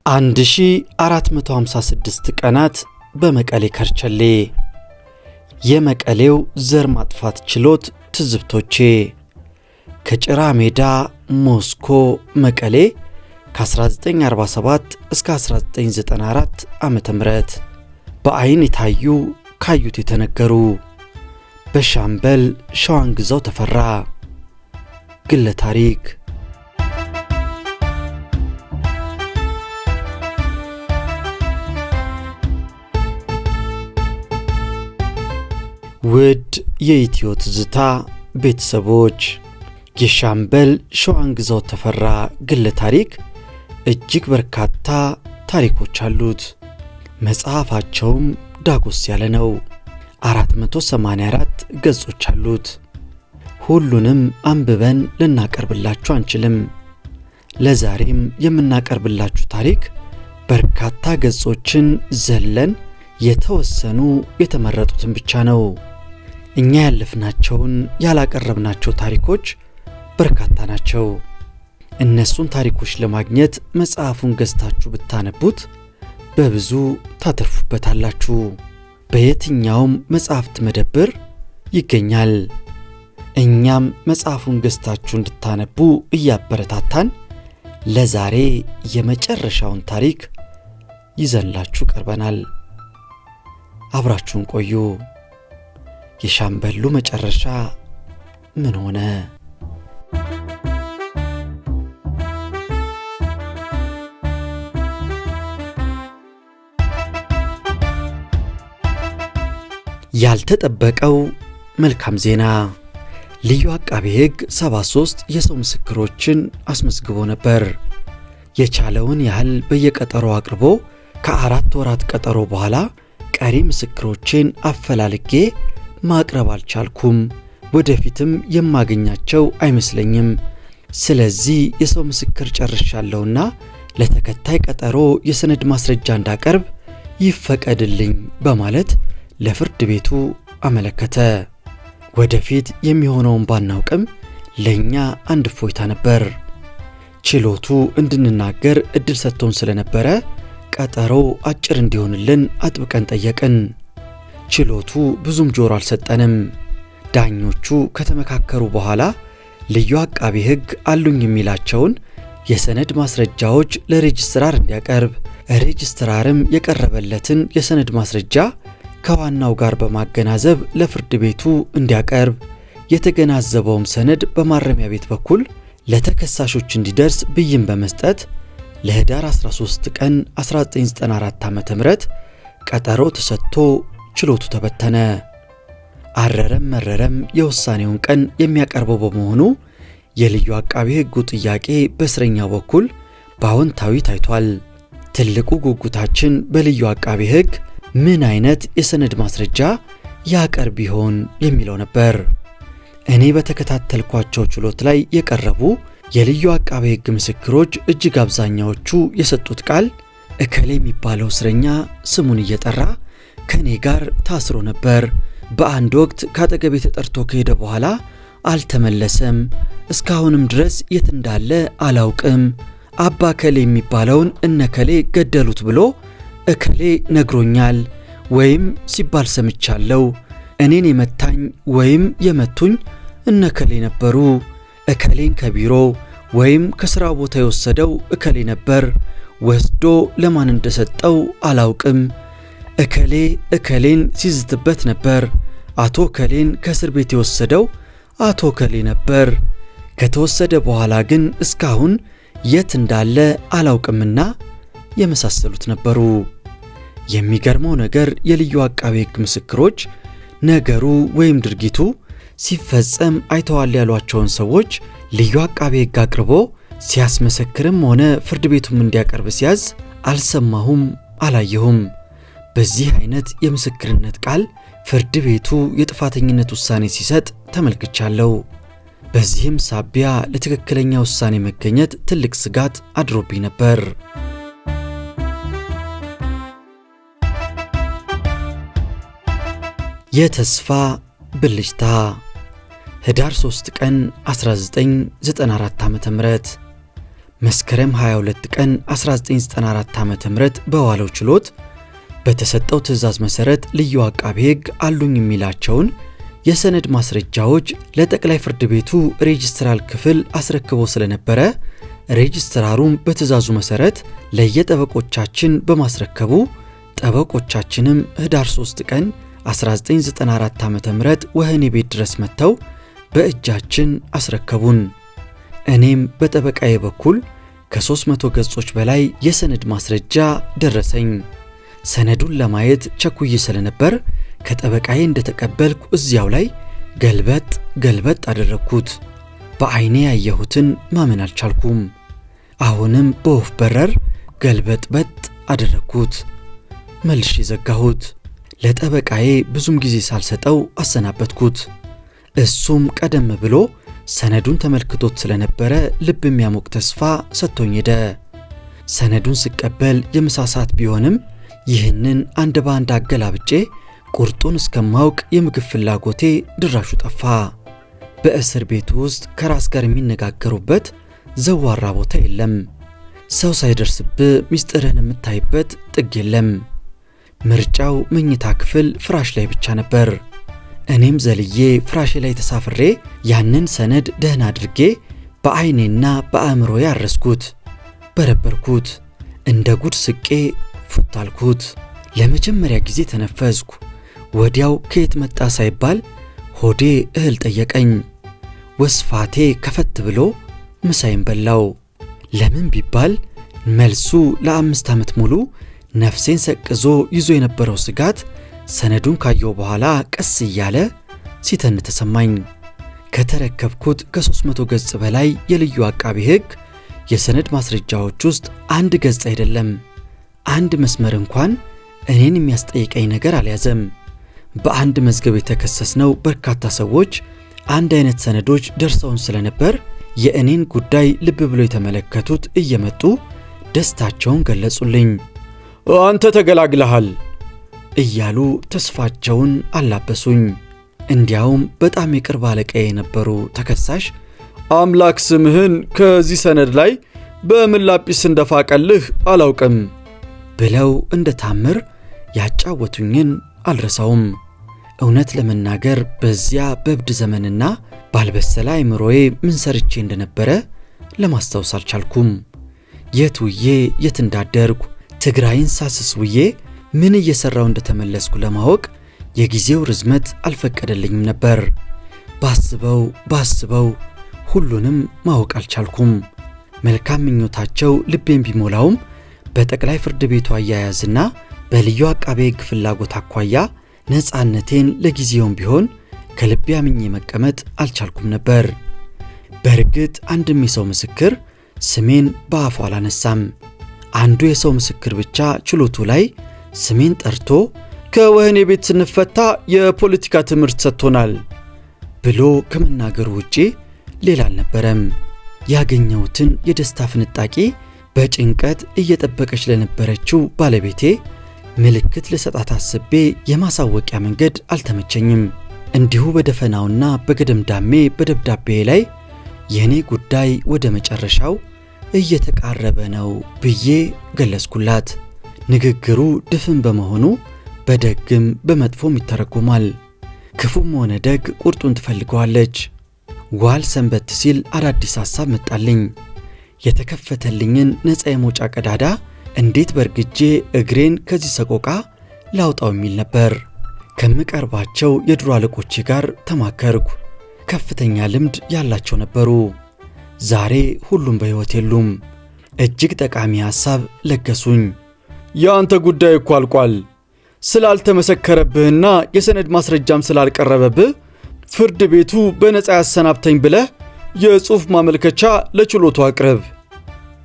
አንድ ሺህ 456 ቀናት በመቀሌ ከርቸሌ የመቀሌው ዘር ማጥፋት ችሎት ትዝብቶቼ ከጭራ ሜዳ ሞስኮ መቀሌ ከ1947 እስከ 1994 ዓመተ ምህረት በአይን የታዩ ካዩት የተነገሩ በሻምበል ሸዋንግዛው ተፈራ ግለ ታሪክ። ውድ የኢትዮ ትዝታ ቤተሰቦች የሻምበል ሸዋንግዛው ተፈራ ግለ ታሪክ እጅግ በርካታ ታሪኮች አሉት። መጽሐፋቸውም ዳጎስ ያለ ነው። 484 ገጾች አሉት። ሁሉንም አንብበን ልናቀርብላችሁ አንችልም። ለዛሬም የምናቀርብላችሁ ታሪክ በርካታ ገጾችን ዘለን የተወሰኑ የተመረጡትን ብቻ ነው። እኛ ያለፍናቸውን ያላቀረብናቸው ታሪኮች በርካታ ናቸው። እነሱን ታሪኮች ለማግኘት መጽሐፉን ገዝታችሁ ብታነቡት በብዙ ታተርፉበታላችሁ። በየትኛውም መጽሐፍት መደብር ይገኛል። እኛም መጽሐፉን ገዝታችሁ እንድታነቡ እያበረታታን ለዛሬ የመጨረሻውን ታሪክ ይዘንላችሁ ቀርበናል። አብራችሁን ቆዩ። የሻምበሉ መጨረሻ ምን ሆነ? ያልተጠበቀው መልካም ዜና። ልዩ አቃቤ ሕግ 73 የሰው ምስክሮችን አስመዝግቦ ነበር። የቻለውን ያህል በየቀጠሮ አቅርቦ ከ4 ወራት ቀጠሮ በኋላ ቀሪ ምስክሮችን አፈላልጌ ማቅረብ አልቻልኩም፣ ወደፊትም የማገኛቸው አይመስለኝም። ስለዚህ የሰው ምስክር ጨርሻለሁና ለተከታይ ቀጠሮ የሰነድ ማስረጃ እንዳቀርብ ይፈቀድልኝ በማለት ለፍርድ ቤቱ አመለከተ። ወደፊት የሚሆነውን ባናውቅም ለኛ አንድ እፎይታ ነበር። ችሎቱ እንድንናገር እድል ሰጥቶን ስለነበረ ቀጠሮ አጭር እንዲሆንልን አጥብቀን ጠየቅን። ችሎቱ ብዙም ጆሮ አልሰጠንም። ዳኞቹ ከተመካከሩ በኋላ ልዩ አቃቤ ሕግ አሉኝ የሚላቸውን የሰነድ ማስረጃዎች ለሬጅስትራር እንዲያቀርብ፣ ሬጅስትራርም የቀረበለትን የሰነድ ማስረጃ ከዋናው ጋር በማገናዘብ ለፍርድ ቤቱ እንዲያቀርብ፣ የተገናዘበውም ሰነድ በማረሚያ ቤት በኩል ለተከሳሾች እንዲደርስ ብይን በመስጠት ለህዳር 13 ቀን 1994 ዓ.ም ቀጠሮ ተሰጥቶ ችሎቱ ተበተነ። አረረም መረረም የውሳኔውን ቀን የሚያቀርበው በመሆኑ የልዩ አቃቤ ሕጉ ጥያቄ በእስረኛው በኩል በአዎንታዊ ታይቷል። ትልቁ ጉጉታችን በልዩ አቃቤ ሕግ ምን አይነት የሰነድ ማስረጃ ያቀርብ ይሆን የሚለው ነበር። እኔ በተከታተልኳቸው ችሎት ላይ የቀረቡ የልዩ አቃቤ ሕግ ምስክሮች እጅግ አብዛኛዎቹ የሰጡት ቃል እከሌ የሚባለው እስረኛ ስሙን እየጠራ ከኔ ጋር ታስሮ ነበር፣ በአንድ ወቅት ካጠገቤ ተጠርቶ ከሄደ በኋላ አልተመለሰም፣ እስካሁንም ድረስ የት እንዳለ አላውቅም፣ አባ ከሌ የሚባለውን እነከሌ ገደሉት ብሎ እከሌ ነግሮኛል ወይም ሲባል ሰምቻለሁ፣ እኔን የመታኝ ወይም የመቱኝ እነከሌ ነበሩ፣ እከሌን ከቢሮ ወይም ከሥራ ቦታ የወሰደው እከሌ ነበር፣ ወስዶ ለማን እንደሰጠው አላውቅም፣ እከሌ እከሌን ሲዝትበት ነበር፣ አቶ ከሌን ከእስር ቤት የወሰደው አቶ ከሌ ነበር፣ ከተወሰደ በኋላ ግን እስካሁን የት እንዳለ አላውቅምና የመሳሰሉት ነበሩ። የሚገርመው ነገር የልዩ አቃቤ ሕግ ምስክሮች ነገሩ ወይም ድርጊቱ ሲፈጸም አይተዋል ያሏቸውን ሰዎች ልዩ አቃቤ ሕግ አቅርቦ ሲያስመሰክርም ሆነ ፍርድ ቤቱም እንዲያቀርብ ሲያዝ አልሰማሁም፣ አላየሁም። በዚህ አይነት የምስክርነት ቃል ፍርድ ቤቱ የጥፋተኝነት ውሳኔ ሲሰጥ ተመልክቻለሁ። በዚህም ሳቢያ ለትክክለኛ ውሳኔ መገኘት ትልቅ ስጋት አድሮብኝ ነበር። የተስፋ ብልጭታ ህዳር 3 ቀን 1994 ዓ.ም መስከረም 22 ቀን 1994 ዓ.ም በዋለው ችሎት በተሰጠው ትዕዛዝ መሰረት ልዩ አቃቤ ሕግ አሉኝ የሚላቸውን የሰነድ ማስረጃዎች ለጠቅላይ ፍርድ ቤቱ ሬጅስትራል ክፍል አስረክቦ ስለነበረ ሬጅስትራሩም በትዕዛዙ መሰረት ለየጠበቆቻችን በማስረከቡ ጠበቆቻችንም ህዳር 3 ቀን 1994 ዓ.ም ወህኒ ቤት ድረስ መጥተው በእጃችን አስረከቡን። እኔም በጠበቃዬ በኩል ከ300 ገጾች በላይ የሰነድ ማስረጃ ደረሰኝ። ሰነዱን ለማየት ቸኩዬ ስለነበር ከጠበቃዬ እንደተቀበልኩ እዚያው ላይ ገልበጥ አደረግኩት። በአይኔ ያየሁትን ማመን አልቻልኩም። አሁንም በወፍ በረር ገልበጥ አደረግኩት። መልሼ ዘጋሁት። ለጠበቃዬ ብዙም ጊዜ ሳልሰጠው አሰናበትኩት። እሱም ቀደም ብሎ ሰነዱን ተመልክቶት ስለነበረ ልብ የሚያሞቅ ተስፋ ሰጥቶኝ ሄደ። ሰነዱን ስቀበል የምሳ ሰዓት ቢሆንም ይህንን አንድ ባንድ አገላብጬ ቁርጡን እስከማውቅ የምግብ ፍላጎቴ ድራሹ ጠፋ። በእስር ቤቱ ውስጥ ከራስ ጋር የሚነጋገሩበት ዘዋራ ቦታ የለም። ሰው ሳይደርስብህ ሚስጥርህን የምታይበት ጥግ የለም። ምርጫው መኝታ ክፍል ፍራሽ ላይ ብቻ ነበር። እኔም ዘልዬ ፍራሽ ላይ ተሳፍሬ ያንን ሰነድ ደህና አድርጌ በአይኔና በአእምሮ ያረስኩት፣ በረበርኩት፣ እንደ ጉድ ስቄ ፉታልኩት። ለመጀመሪያ ጊዜ ተነፈስኩ። ወዲያው ከየት መጣ ሳይባል ሆዴ እህል ጠየቀኝ። ወስፋቴ ከፈት ብሎ ምሳይን በላው። ለምን ቢባል መልሱ ለ5 ዓመት ሙሉ ነፍሴን ሰቅዞ ይዞ የነበረው ስጋት ሰነዱን ካየው በኋላ ቀስ እያለ ሲተን ተሰማኝ። ከተረከብኩት ከ300 ገጽ በላይ የልዩ አቃቤ ሕግ የሰነድ ማስረጃዎች ውስጥ አንድ ገጽ አይደለም፣ አንድ መስመር እንኳን እኔን የሚያስጠይቀኝ ነገር አልያዘም። በአንድ መዝገብ የተከሰስነው በርካታ ሰዎች አንድ አይነት ሰነዶች ደርሰውን ስለነበር የእኔን ጉዳይ ልብ ብሎ የተመለከቱት እየመጡ ደስታቸውን ገለጹልኝ። አንተ ተገላግለሃል እያሉ ተስፋቸውን አላበሱኝ። እንዲያውም በጣም የቅርብ አለቃዬ የነበሩ ተከሳሽ አምላክ ስምህን ከዚህ ሰነድ ላይ በምን ላጲስ እንደፋቀልህ አላውቅም ብለው እንደ ታምር ያጫወቱኝን አልረሳውም። እውነት ለመናገር በዚያ በእብድ ዘመንና ባልበሰለ አእምሮዬ ምን ሰርቼ እንደነበረ ለማስታወስ አልቻልኩም። የት ውዬ የት እንዳደርኩ ትግራይን ሳስስ ውዬ ምን እየሰራው እንደተመለስኩ ለማወቅ የጊዜው ርዝመት አልፈቀደልኝም ነበር። ባስበው ሁሉንም ማወቅ አልቻልኩም። መልካም ምኞታቸው ልቤን ቢሞላውም በጠቅላይ ፍርድ ቤቱ አያያዝና በልዩ አቃቤ ሕግ ፍላጎት አኳያ ነፃነቴን ለጊዜውም ቢሆን ከልቤ አምኜ መቀመጥ አልቻልኩም ነበር። በእርግጥ አንድም የሰው ምስክር ስሜን በአፉ አላነሳም። አንዱ የሰው ምስክር ብቻ ችሎቱ ላይ ስሜን ጠርቶ ከወህኒ ቤት ስንፈታ የፖለቲካ ትምህርት ሰጥቶናል ብሎ ከመናገሩ ውጪ ሌላ አልነበረም። ያገኘሁትን የደስታ ፍንጣቂ በጭንቀት እየጠበቀች ለነበረችው ባለቤቴ ምልክት ልሰጣት አስቤ የማሳወቂያ መንገድ አልተመቸኝም። እንዲሁ በደፈናውና በገደምዳሜ በደብዳቤ ላይ የኔ ጉዳይ ወደ መጨረሻው እየተቃረበ ነው ብዬ ገለጽኩላት። ንግግሩ ድፍን በመሆኑ በደግም በመጥፎም ይተረጎማል። ክፉም ሆነ ደግ ቁርጡን ትፈልገዋለች። ዋል ሰንበት ሲል አዳዲስ ሐሳብ መጣልኝ። የተከፈተልኝን ነፃ የመውጫ ቀዳዳ እንዴት በርግጄ እግሬን ከዚህ ሰቆቃ ላውጣው የሚል ነበር። ከምቀርባቸው የድሮ አለቆቼ ጋር ተማከርኩ። ከፍተኛ ልምድ ያላቸው ነበሩ። ዛሬ ሁሉም በሕይወት የሉም። እጅግ ጠቃሚ ሐሳብ ለገሱኝ። ያንተ ጉዳይ እኮ አልቋል። ስላልተመሰከረብህና የሰነድ ማስረጃም ስላልቀረበብህ ፍርድ ቤቱ በነፃ ያሰናብተኝ ብለህ የጽሑፍ ማመልከቻ ለችሎቱ አቅርብ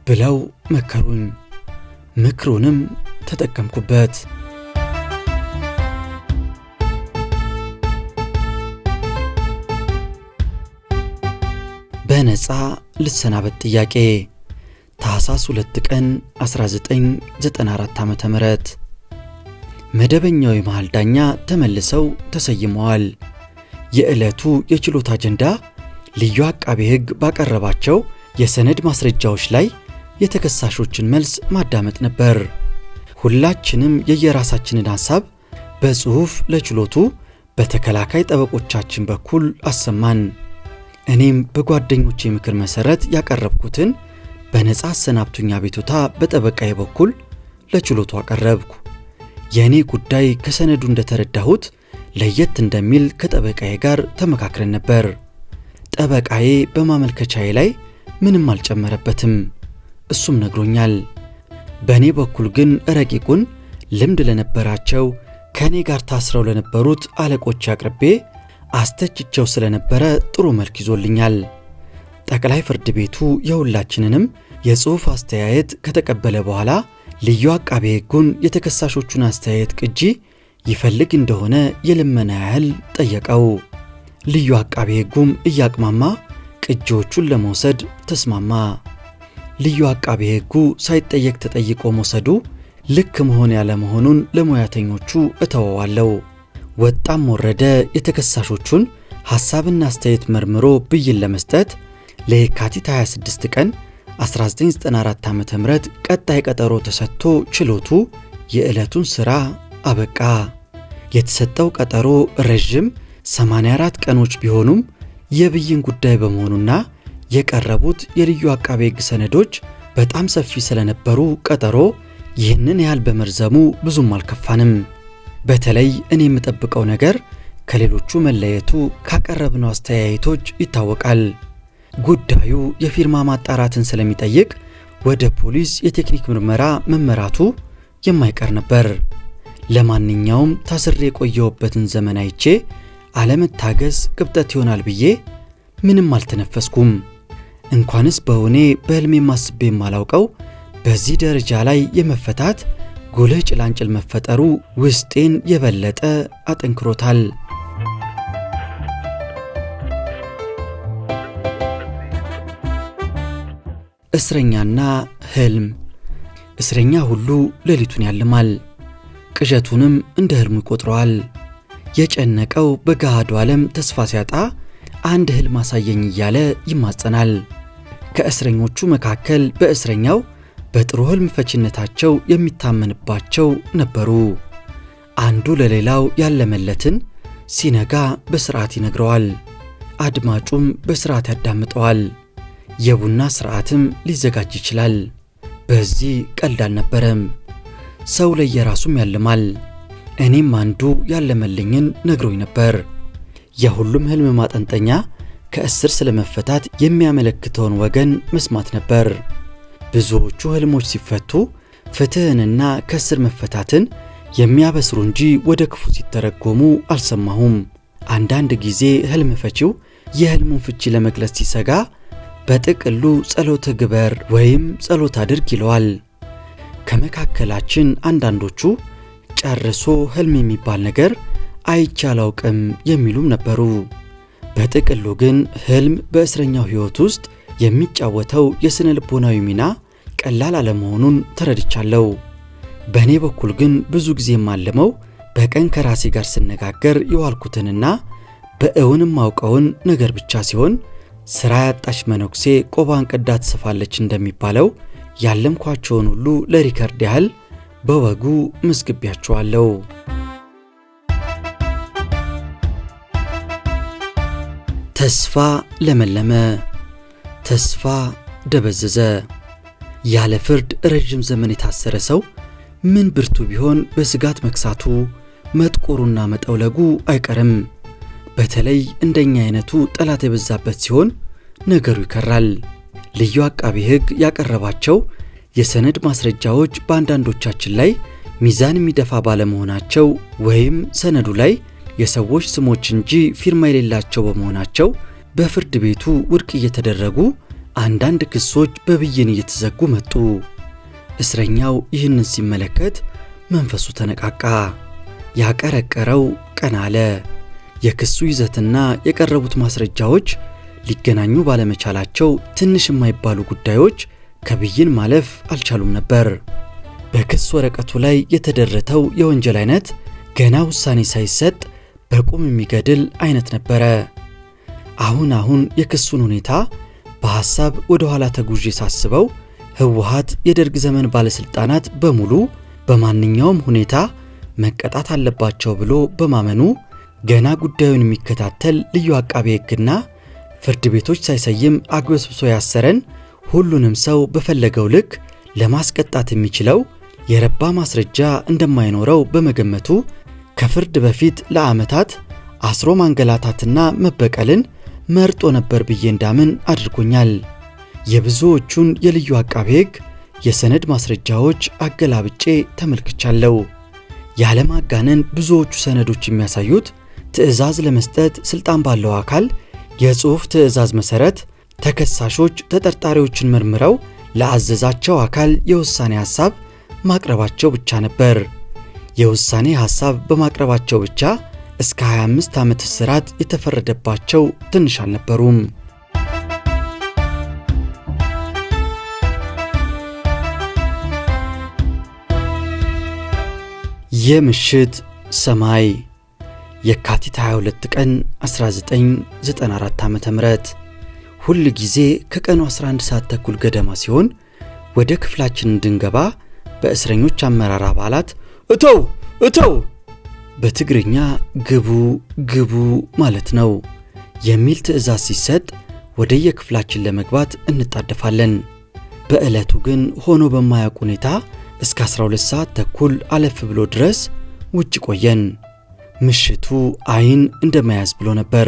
ብለው መከሩኝ። ምክሩንም ተጠቀምኩበት። በነፃ ልሰናበት ጥያቄ ታኅሳስ 2 ቀን 1994 ዓ.ም። መደበኛው የመሃል ዳኛ ተመልሰው ተሰይመዋል። የዕለቱ የችሎት አጀንዳ ልዩ አቃቤ ሕግ ባቀረባቸው የሰነድ ማስረጃዎች ላይ የተከሳሾችን መልስ ማዳመጥ ነበር። ሁላችንም የየራሳችንን ሐሳብ በጽሑፍ ለችሎቱ በተከላካይ ጠበቆቻችን በኩል አሰማን። እኔም በጓደኞቼ ምክር መሠረት ያቀረብኩትን በነፃ አሰናብቱኝ አቤቱታ በጠበቃዬ በኩል ለችሎቱ አቀረብኩ። የእኔ ጉዳይ ከሰነዱ እንደተረዳሁት ለየት እንደሚል ከጠበቃዬ ጋር ተመካክረን ነበር። ጠበቃዬ በማመልከቻዬ ላይ ምንም አልጨመረበትም፣ እሱም ነግሮኛል። በእኔ በኩል ግን ረቂቁን ልምድ ለነበራቸው ከእኔ ጋር ታስረው ለነበሩት አለቆች አቅርቤ አስተችቸው ስለነበረ ጥሩ መልክ ይዞልኛል። ጠቅላይ ፍርድ ቤቱ የሁላችንንም የጽሑፍ አስተያየት ከተቀበለ በኋላ ልዩ አቃቤ ሕጉን የተከሳሾቹን አስተያየት ቅጂ ይፈልግ እንደሆነ የልመና ያህል ጠየቀው። ልዩ አቃቤ ሕጉም እያቅማማ ቅጂዎቹን ለመውሰድ ተስማማ። ልዩ አቃቤ ሕጉ ሳይጠየቅ ተጠይቆ መውሰዱ ልክ መሆን ያለ መሆኑን ለሙያተኞቹ እተወዋለሁ። ወጣም ወረደ የተከሳሾቹን ሐሳብና አስተያየት መርምሮ ብይን ለመስጠት ለየካቲት 26 ቀን 1994 ዓ.ም ቀጣይ ቀጠሮ ተሰጥቶ ችሎቱ የዕለቱን ሥራ አበቃ። የተሰጠው ቀጠሮ ረዥም 84 ቀኖች ቢሆኑም የብይን ጉዳይ በመሆኑና የቀረቡት የልዩ አቃቤ ሕግ ሰነዶች በጣም ሰፊ ስለነበሩ ቀጠሮ ይህንን ያህል በመርዘሙ ብዙም አልከፋንም። በተለይ እኔ የምጠብቀው ነገር ከሌሎቹ መለየቱ ካቀረብነው አስተያየቶች ይታወቃል። ጉዳዩ የፊርማ ማጣራትን ስለሚጠይቅ ወደ ፖሊስ የቴክኒክ ምርመራ መመራቱ የማይቀር ነበር። ለማንኛውም ታስሬ የቆየሁበትን ዘመን አይቼ አለመታገስ ቅብጠት ይሆናል ብዬ ምንም አልተነፈስኩም። እንኳንስ በእውኔ በሕልሜ ማስቤ የማላውቀው በዚህ ደረጃ ላይ የመፈታት ጉልህ ጭላንጭል መፈጠሩ ውስጤን የበለጠ አጠንክሮታል። እስረኛና ሕልም። እስረኛ ሁሉ ሌሊቱን ያልማል፣ ቅዠቱንም እንደ ሕልሙ ይቆጥረዋል። የጨነቀው በገሃዱ ዓለም ተስፋ ሲያጣ አንድ ሕልም አሳየኝ እያለ ይማጸናል። ከእስረኞቹ መካከል በእስረኛው በጥሩ ሕልም ፈቺነታቸው የሚታመንባቸው ነበሩ። አንዱ ለሌላው ያለመለትን ሲነጋ በሥርዓት ይነግረዋል፣ አድማጩም በሥርዓት ያዳምጠዋል። የቡና ሥርዓትም ሊዘጋጅ ይችላል። በዚህ ቀልድ አልነበረም። ሰው ለየራሱም ያልማል። እኔም አንዱ ያለመልኝን ነግሮኝ ነበር። የሁሉም ሕልም ማጠንጠኛ ከእስር ስለመፈታት የሚያመለክተውን ወገን መስማት ነበር። ብዙዎቹ ሕልሞች ሲፈቱ ፍትሕንና ከእስር መፈታትን የሚያበስሩ እንጂ ወደ ክፉ ሲተረጎሙ አልሰማሁም። አንዳንድ ጊዜ ሕልም ፈቺው የሕልሙን ፍቺ ለመግለጽ ሲሰጋ በጥቅሉ ጸሎት ግበር ወይም ጸሎት አድርግ ይለዋል። ከመካከላችን አንዳንዶቹ ጨርሶ ሕልም የሚባል ነገር አይቼ አላውቅም የሚሉም ነበሩ። በጥቅሉ ግን ሕልም በእስረኛው ሕይወት ውስጥ የሚጫወተው የሥነ ልቦናዊ ሚና ቀላል አለመሆኑን ተረድቻለሁ። በእኔ በኩል ግን ብዙ ጊዜ የማለመው በቀን ከራሴ ጋር ስነጋገር የዋልኩትንና በእውንም አውቀውን ነገር ብቻ ሲሆን ሥራ ያጣች መነኩሴ ቆባን ቀዳ ትሰፋለች እንደሚባለው ያለምኳቸውን ሁሉ ለሪከርድ ያህል በወጉ መስግቤያቸዋለሁ። ተስፋ ለመለመ፣ ተስፋ ደበዘዘ። ያለ ፍርድ ረዥም ዘመን የታሰረ ሰው ምን ብርቱ ቢሆን በስጋት መክሳቱ መጥቆሩና መጠውለጉ አይቀርም። በተለይ እንደኛ አይነቱ ጠላት የበዛበት ሲሆን ነገሩ ይከራል። ልዩ አቃቤ ሕግ ያቀረባቸው የሰነድ ማስረጃዎች በአንዳንዶቻችን ላይ ሚዛን የሚደፋ ባለመሆናቸው ወይም ሰነዱ ላይ የሰዎች ስሞች እንጂ ፊርማ የሌላቸው በመሆናቸው በፍርድ ቤቱ ውድቅ እየተደረጉ አንዳንድ ክሶች በብይን እየተዘጉ መጡ። እስረኛው ይህንን ሲመለከት መንፈሱ ተነቃቃ። ያቀረቀረው ቀና አለ። የክሱ ይዘትና የቀረቡት ማስረጃዎች ሊገናኙ ባለመቻላቸው ትንሽ የማይባሉ ጉዳዮች ከብይን ማለፍ አልቻሉም ነበር። በክስ ወረቀቱ ላይ የተደረተው የወንጀል አይነት ገና ውሳኔ ሳይሰጥ በቁም የሚገድል አይነት ነበረ። አሁን የክሱን ሁኔታ በሐሳብ ወደ ኋላ ተጉዤ ሳስበው ህወሓት የደርግ ዘመን ባለስልጣናት በሙሉ በማንኛውም ሁኔታ መቀጣት አለባቸው ብሎ በማመኑ ገና ጉዳዩን የሚከታተል ልዩ አቃቤ ሕግና ፍርድ ቤቶች ሳይሰይም አግበስብሶ ያሰረን ሁሉንም ሰው በፈለገው ልክ ለማስቀጣት የሚችለው የረባ ማስረጃ እንደማይኖረው በመገመቱ ከፍርድ በፊት ለዓመታት አስሮ ማንገላታትና መበቀልን መርጦ ነበር ብዬ እንዳምን አድርጎኛል። የብዙዎቹን የልዩ አቃቤ ሕግ የሰነድ ማስረጃዎች አገላብጬ ተመልክቻለሁ። ያለማጋነን ብዙዎቹ ሰነዶች የሚያሳዩት ትዕዛዝ ለመስጠት ስልጣን ባለው አካል የጽሑፍ ትዕዛዝ መሰረት ተከሳሾች ተጠርጣሪዎችን መርምረው ለአዘዛቸው አካል የውሳኔ ሐሳብ ማቅረባቸው ብቻ ነበር። የውሳኔ ሐሳብ በማቅረባቸው ብቻ እስከ 25 ዓመት እስራት የተፈረደባቸው ትንሽ አልነበሩም። የምሽት ሰማይ የካቲት 22 ቀን 1994 ዓ.ም ሁል ጊዜ ከቀኑ 11 ሰዓት ተኩል ገደማ ሲሆን ወደ ክፍላችን እንድንገባ በእስረኞች አመራር አባላት እተው በትግርኛ ግቡ ማለት ነው የሚል ትዕዛዝ ሲሰጥ ወደ የክፍላችን ለመግባት እንጣደፋለን። በዕለቱ ግን ሆኖ በማያውቅ ሁኔታ እስከ 12 ሰዓት ተኩል አለፍ ብሎ ድረስ ውጭ ቆየን። ምሽቱ አይን እንደመያዝ ብሎ ነበር።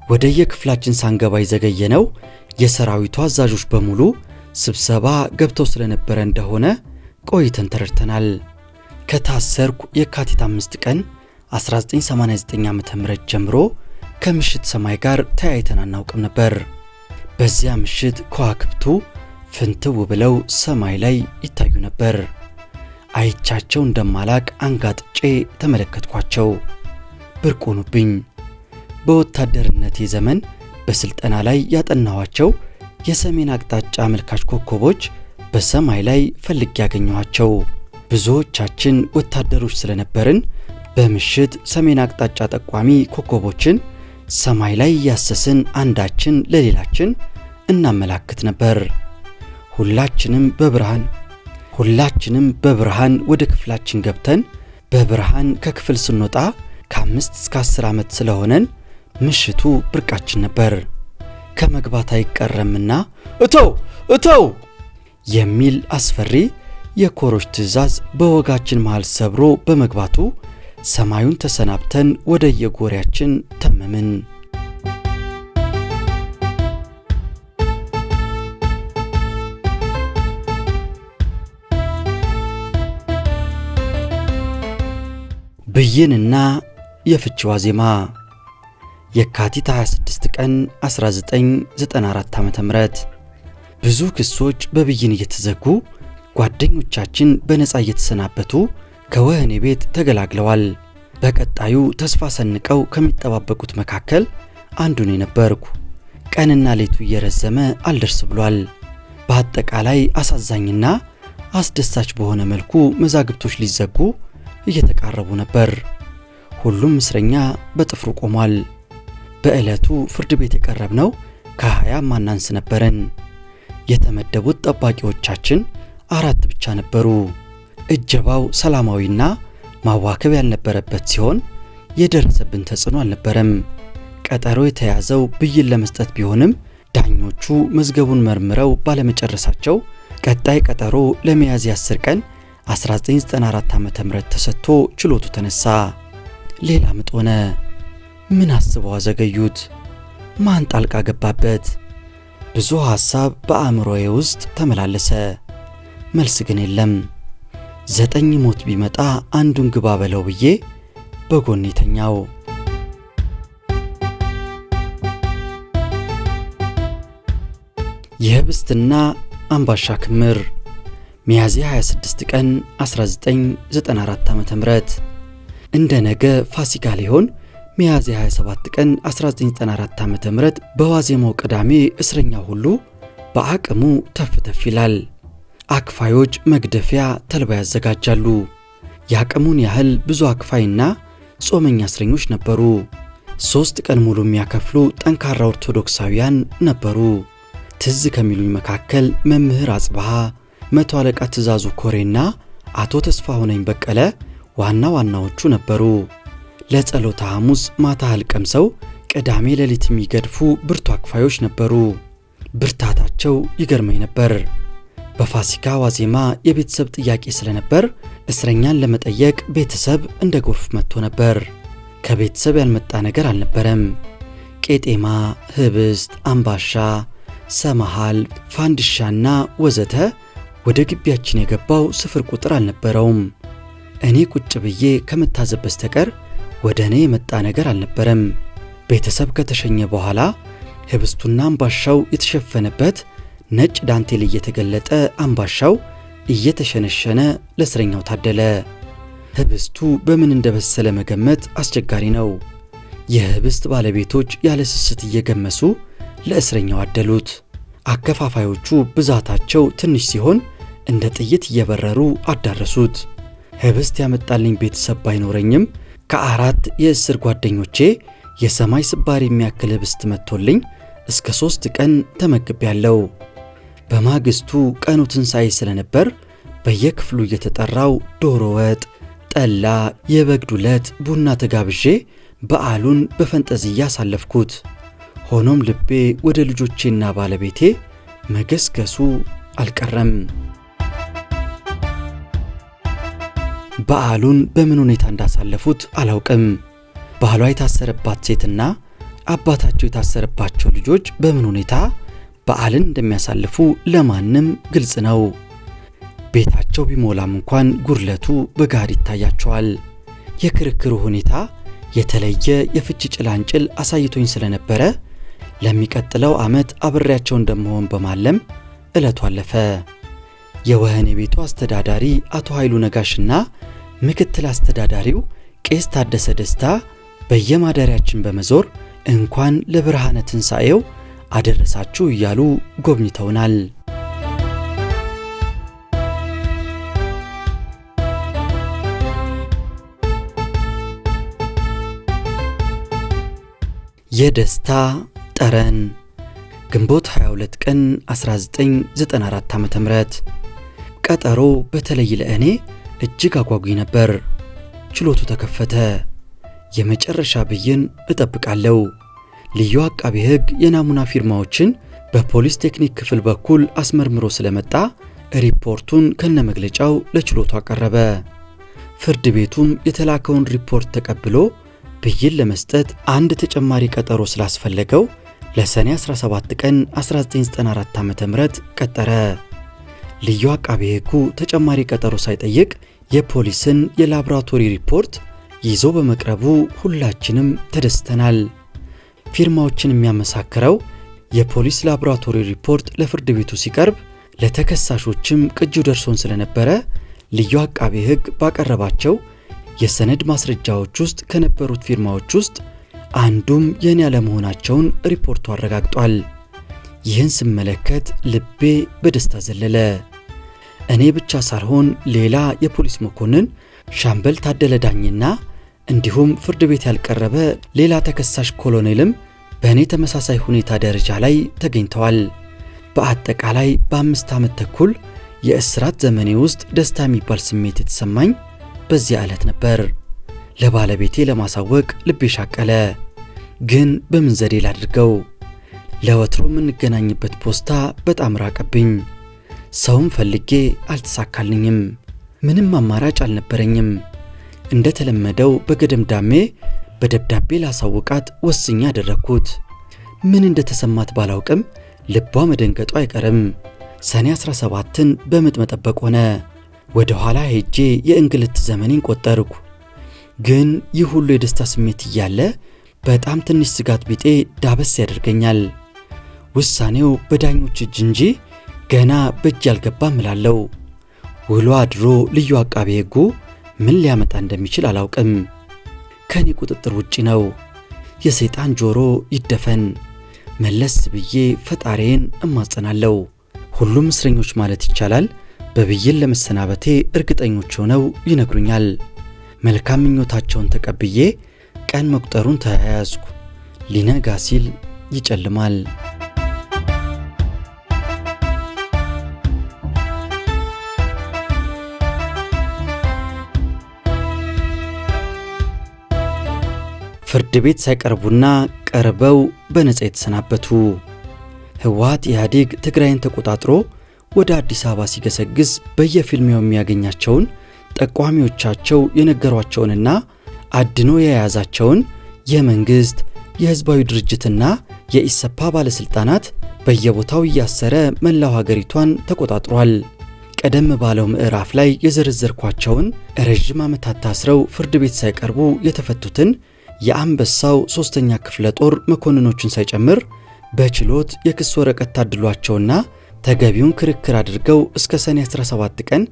ወደ የክፍላችን ሳንገባ ይዘገየነው የሰራዊቱ አዛዦች በሙሉ ስብሰባ ገብተው ስለነበረ እንደሆነ ቆይተን ተረድተናል። ከታሰርኩ የካቲት 5 ቀን 1989 ዓ.ም ጀምሮ ከምሽት ሰማይ ጋር ተያይተን አናውቅም ነበር። በዚያ ምሽት ከዋክብቱ ፍንትው ብለው ሰማይ ላይ ይታዩ ነበር። አይቻቸው እንደማላቅ አንጋጥጬ ተመለከትኳቸው። ብርቅ ሆኑብኝ። በወታደርነቴ ዘመን በስልጠና ላይ ያጠናኋቸው የሰሜን አቅጣጫ አመልካች ኮከቦች በሰማይ ላይ ፈልጌ ያገኘኋቸው። ብዙዎቻችን ወታደሮች ስለነበርን በምሽት ሰሜን አቅጣጫ ጠቋሚ ኮከቦችን ሰማይ ላይ ያሰስን አንዳችን ለሌላችን እናመላክት ነበር። ሁላችንም በብርሃን ወደ ክፍላችን ገብተን በብርሃን ከክፍል ስንወጣ ከ5 እስከ 10 ዓመት ስለሆነን ምሽቱ ብርቃችን ነበር። ከመግባት አይቀረምና እተው የሚል አስፈሪ የኮሮች ትዕዛዝ በወጋችን መሃል ሰብሮ በመግባቱ ሰማዩን ተሰናብተን ወደ የጎሪያችን ተመምን። ብይንና የፍቺ ዋዜማ የካቲት 26 ቀን 1994 ዓ.ም ብዙ ክሶች በብይን እየተዘጉ ጓደኞቻችን በነፃ እየተሰናበቱ ከወህኒ ቤት ተገላግለዋል። በቀጣዩ ተስፋ ሰንቀው ከሚጠባበቁት መካከል አንዱን ነበርኩ። ቀንና ሌቱ እየረዘመ አልደርስ ብሏል። በአጠቃላይ አሳዛኝና አስደሳች በሆነ መልኩ መዛግብቶች ሊዘጉ እየተቃረቡ ነበር። ሁሉም እስረኛ በጥፍሩ ቆሟል። በዕለቱ ፍርድ ቤት የቀረብነው ከ20 ማናንስ ነበርን። የተመደቡት ጠባቂዎቻችን 4 ብቻ ነበሩ። እጀባው ሰላማዊና ማዋከብ ያልነበረበት ሲሆን የደረሰብን ተጽዕኖ አልነበረም። ቀጠሮ የተያዘው ብይን ለመስጠት ቢሆንም ዳኞቹ መዝገቡን መርምረው ባለመጨረሳቸው ቀጣይ ቀጠሮ ለሚያዝያ 10 ቀን 1994 ዓ.ም ተሰጥቶ ችሎቱ ተነሳ። ሌላ ምጥ ሆነ። ምን አስበው አዘገዩት? ማን ጣልቃ ገባበት? ብዙ ሐሳብ በአእምሮዬ ውስጥ ተመላለሰ። መልስ ግን የለም። 9 ሞት ቢመጣ አንዱን ግባ በለው ብዬ በጎኔ ተኛው። የህብስትና አምባሻ ክምር ሚያዝያ 26 ቀን 1994 ዓ.ም እንደ ነገ ፋሲካ ሊሆን ሚያዝያ 27 ቀን 1994 ዓ.ም በዋዜማው ቅዳሜ እስረኛ ሁሉ በአቅሙ ተፍተፍ ይላል። አክፋዮች መግደፊያ ተልባ ያዘጋጃሉ። ያቅሙን ያህል ብዙ አክፋይና ጾመኛ እስረኞች ነበሩ። 3 ቀን ሙሉ የሚያከፍሉ ጠንካራ ኦርቶዶክሳውያን ነበሩ። ትዝ ከሚሉኝ መካከል መምህር አጽባሃ፣ መቶ አለቃ ትእዛዙ ኮሬና አቶ ተስፋሁነኝ በቀለ ዋና ዋናዎቹ ነበሩ። ለጸሎተ ሐሙስ ማታ አልቀምሰው ቅዳሜ ሌሊት የሚገድፉ ብርቱ አክፋዮች ነበሩ። ብርታታቸው ይገርመኝ ነበር። በፋሲካ ዋዜማ የቤተሰብ ጥያቄ ስለነበር እስረኛን ለመጠየቅ ቤተሰብ እንደ ጎርፍ መጥቶ ነበር። ከቤተሰብ ያልመጣ ነገር አልነበረም። ቄጤማ፣ ህብስት፣ አምባሻ፣ ሰማሃል፣ ፋንዲሻና ወዘተ ወደ ግቢያችን የገባው ስፍር ቁጥር አልነበረውም። እኔ ቁጭ ብዬ ከመታዘብ በስተቀር ወደ እኔ የመጣ ነገር አልነበረም። ቤተሰብ ከተሸኘ በኋላ ህብስቱና አምባሻው የተሸፈነበት ነጭ ዳንቴል እየተገለጠ አምባሻው እየተሸነሸነ ለእስረኛው ታደለ። ህብስቱ በምን እንደበሰለ መገመት አስቸጋሪ ነው። የህብስት ባለቤቶች ያለ ስስት እየገመሱ ለእስረኛው አደሉት። አከፋፋዮቹ ብዛታቸው ትንሽ ሲሆን እንደ ጥይት እየበረሩ አዳረሱት። ህብስት ያመጣልኝ ቤተሰብ ባይኖረኝም ከ4 የእስር ጓደኞቼ የሰማይ ስባሪ የሚያክል ህብስት መጥቶልኝ እስከ 3 ቀን ተመግቤያለሁ። በማግስቱ ቀኑ ትንሣኤ ስለነበር በየክፍሉ እየተጠራው ዶሮ ወጥ፣ ጠላ፣ የበግ ዱለት፣ ቡና ተጋብዤ በዓሉን በፈንጠዝያ አሳለፍኩት። ሆኖም ልቤ ወደ ልጆቼና ባለቤቴ መገስገሱ አልቀረም። በዓሉን በምን ሁኔታ እንዳሳለፉት አላውቅም። ባሏ የታሰረባት ሴትና አባታቸው የታሰረባቸው ልጆች በምን ሁኔታ በዓልን እንደሚያሳልፉ ለማንም ግልጽ ነው። ቤታቸው ቢሞላም እንኳን ጉድለቱ በጋር ይታያቸዋል። የክርክሩ ሁኔታ የተለየ የፍቺ ጭላንጭል አሳይቶኝ ስለነበረ ለሚቀጥለው ዓመት አብሬያቸው እንደምሆን በማለም ዕለቱ አለፈ። የወህኒ ቤቱ አስተዳዳሪ አቶ ኃይሉ ነጋሽና ምክትል አስተዳዳሪው ቄስ ታደሰ ደስታ በየማደሪያችን በመዞር እንኳን ለብርሃነ ትንሣኤው አደረሳችሁ እያሉ ጎብኝተውናል። የደስታ ጠረን ግንቦት 22 ቀን 1994 ዓ.ም ቀጠሮ በተለይ ለእኔ እጅግ አጓጊ ነበር። ችሎቱ ተከፈተ። የመጨረሻ ብይን እጠብቃለሁ። ልዩ አቃቤ ሕግ የናሙና ፊርማዎችን በፖሊስ ቴክኒክ ክፍል በኩል አስመርምሮ ስለመጣ ሪፖርቱን ከነመግለጫው ለችሎቱ አቀረበ። ፍርድ ቤቱም የተላከውን ሪፖርት ተቀብሎ ብይን ለመስጠት አንድ ተጨማሪ ቀጠሮ ስላስፈለገው ለሰኔ 17 ቀን 1994 ዓ.ም ቀጠረ። ልዩ አቃቤ ሕጉ ተጨማሪ ቀጠሮ ሳይጠይቅ የፖሊስን የላቦራቶሪ ሪፖርት ይዞ በመቅረቡ ሁላችንም ተደስተናል። ፊርማዎችን የሚያመሳክረው የፖሊስ ላቦራቶሪ ሪፖርት ለፍርድ ቤቱ ሲቀርብ ለተከሳሾችም ቅጂው ደርሶን ስለነበረ ልዩ አቃቤ ሕግ ባቀረባቸው የሰነድ ማስረጃዎች ውስጥ ከነበሩት ፊርማዎች ውስጥ አንዱም የኔ ያለመሆናቸውን ሪፖርቱ አረጋግጧል። ይህን ስመለከት ልቤ በደስታ ዘለለ። እኔ ብቻ ሳልሆን ሌላ የፖሊስ መኮንን ሻምበል ታደለ ዳኝና እንዲሁም ፍርድ ቤት ያልቀረበ ሌላ ተከሳሽ ኮሎኔልም በእኔ ተመሳሳይ ሁኔታ ደረጃ ላይ ተገኝተዋል። በአጠቃላይ በ5 ዓመት ተኩል የእስራት ዘመኔ ውስጥ ደስታ የሚባል ስሜት የተሰማኝ በዚያ ዕለት ነበር። ለባለቤቴ ለማሳወቅ ልቤ ሻቀለ። ግን በምን ዘዴ ላድርገው? ለወትሮ የምንገናኝበት ፖስታ በጣም ራቀብኝ። ሰውም ፈልጌ አልተሳካልኝም። ምንም አማራጭ አልነበረኝም። እንደተለመደው በገደምዳሜ በደብዳቤ ላሳውቃት ወስኜ አደረግኩት። ምን እንደተሰማት ባላውቅም ልቧ መደንገጡ አይቀርም። ሰኔ 17ን በምጥ መጠበቅ ሆነ። ወደ ኋላ ሄጄ የእንግልት ዘመኔን ቆጠርኩ። ግን ይህ ሁሉ የደስታ ስሜት እያለ በጣም ትንሽ ስጋት ቢጤ ዳበስ ያደርገኛል። ውሳኔው በዳኞች እጅ እንጂ ገና በእጅ ያልገባም እላለሁ። ውሎ አድሮ ልዩ አቃቤ ሕጉ ምን ሊያመጣ እንደሚችል አላውቅም። ከኔ ቁጥጥር ውጪ ነው። የሰይጣን ጆሮ ይደፈን። መለስ ብዬ ፈጣሪዬን እማጸናለሁ። ሁሉም እስረኞች ማለት ይቻላል በብይን ለመሰናበቴ እርግጠኞች ሆነው ይነግሩኛል። መልካም ምኞታቸውን ተቀብዬ ቀን መቁጠሩን ተያያዝኩ። ሊነጋ ሲል ይጨልማል። ፍርድ ቤት ሳይቀርቡና ቀርበው በነጻ የተሰናበቱ። ህወሓት ኢህአዴግ ትግራይን ተቆጣጥሮ ወደ አዲስ አበባ ሲገሰግስ በየፊልሚያው የሚያገኛቸውን ጠቋሚዎቻቸው የነገሯቸውንና አድኖ የያዛቸውን የመንግስት የህዝባዊ ድርጅትና የኢሰፓ ባለስልጣናት በየቦታው እያሰረ መላው ሀገሪቷን ተቆጣጥሯል። ቀደም ባለው ምዕራፍ ላይ የዘረዘርኳቸውን ረጅም ዓመታት ታስረው ፍርድ ቤት ሳይቀርቡ የተፈቱትን የአንበሳው 3ኛ ክፍለ ጦር መኮንኖችን ሳይጨምር በችሎት የክስ ወረቀት ታድሏቸውና ተገቢውን ክርክር አድርገው እስከ ሰኔ 17 ቀን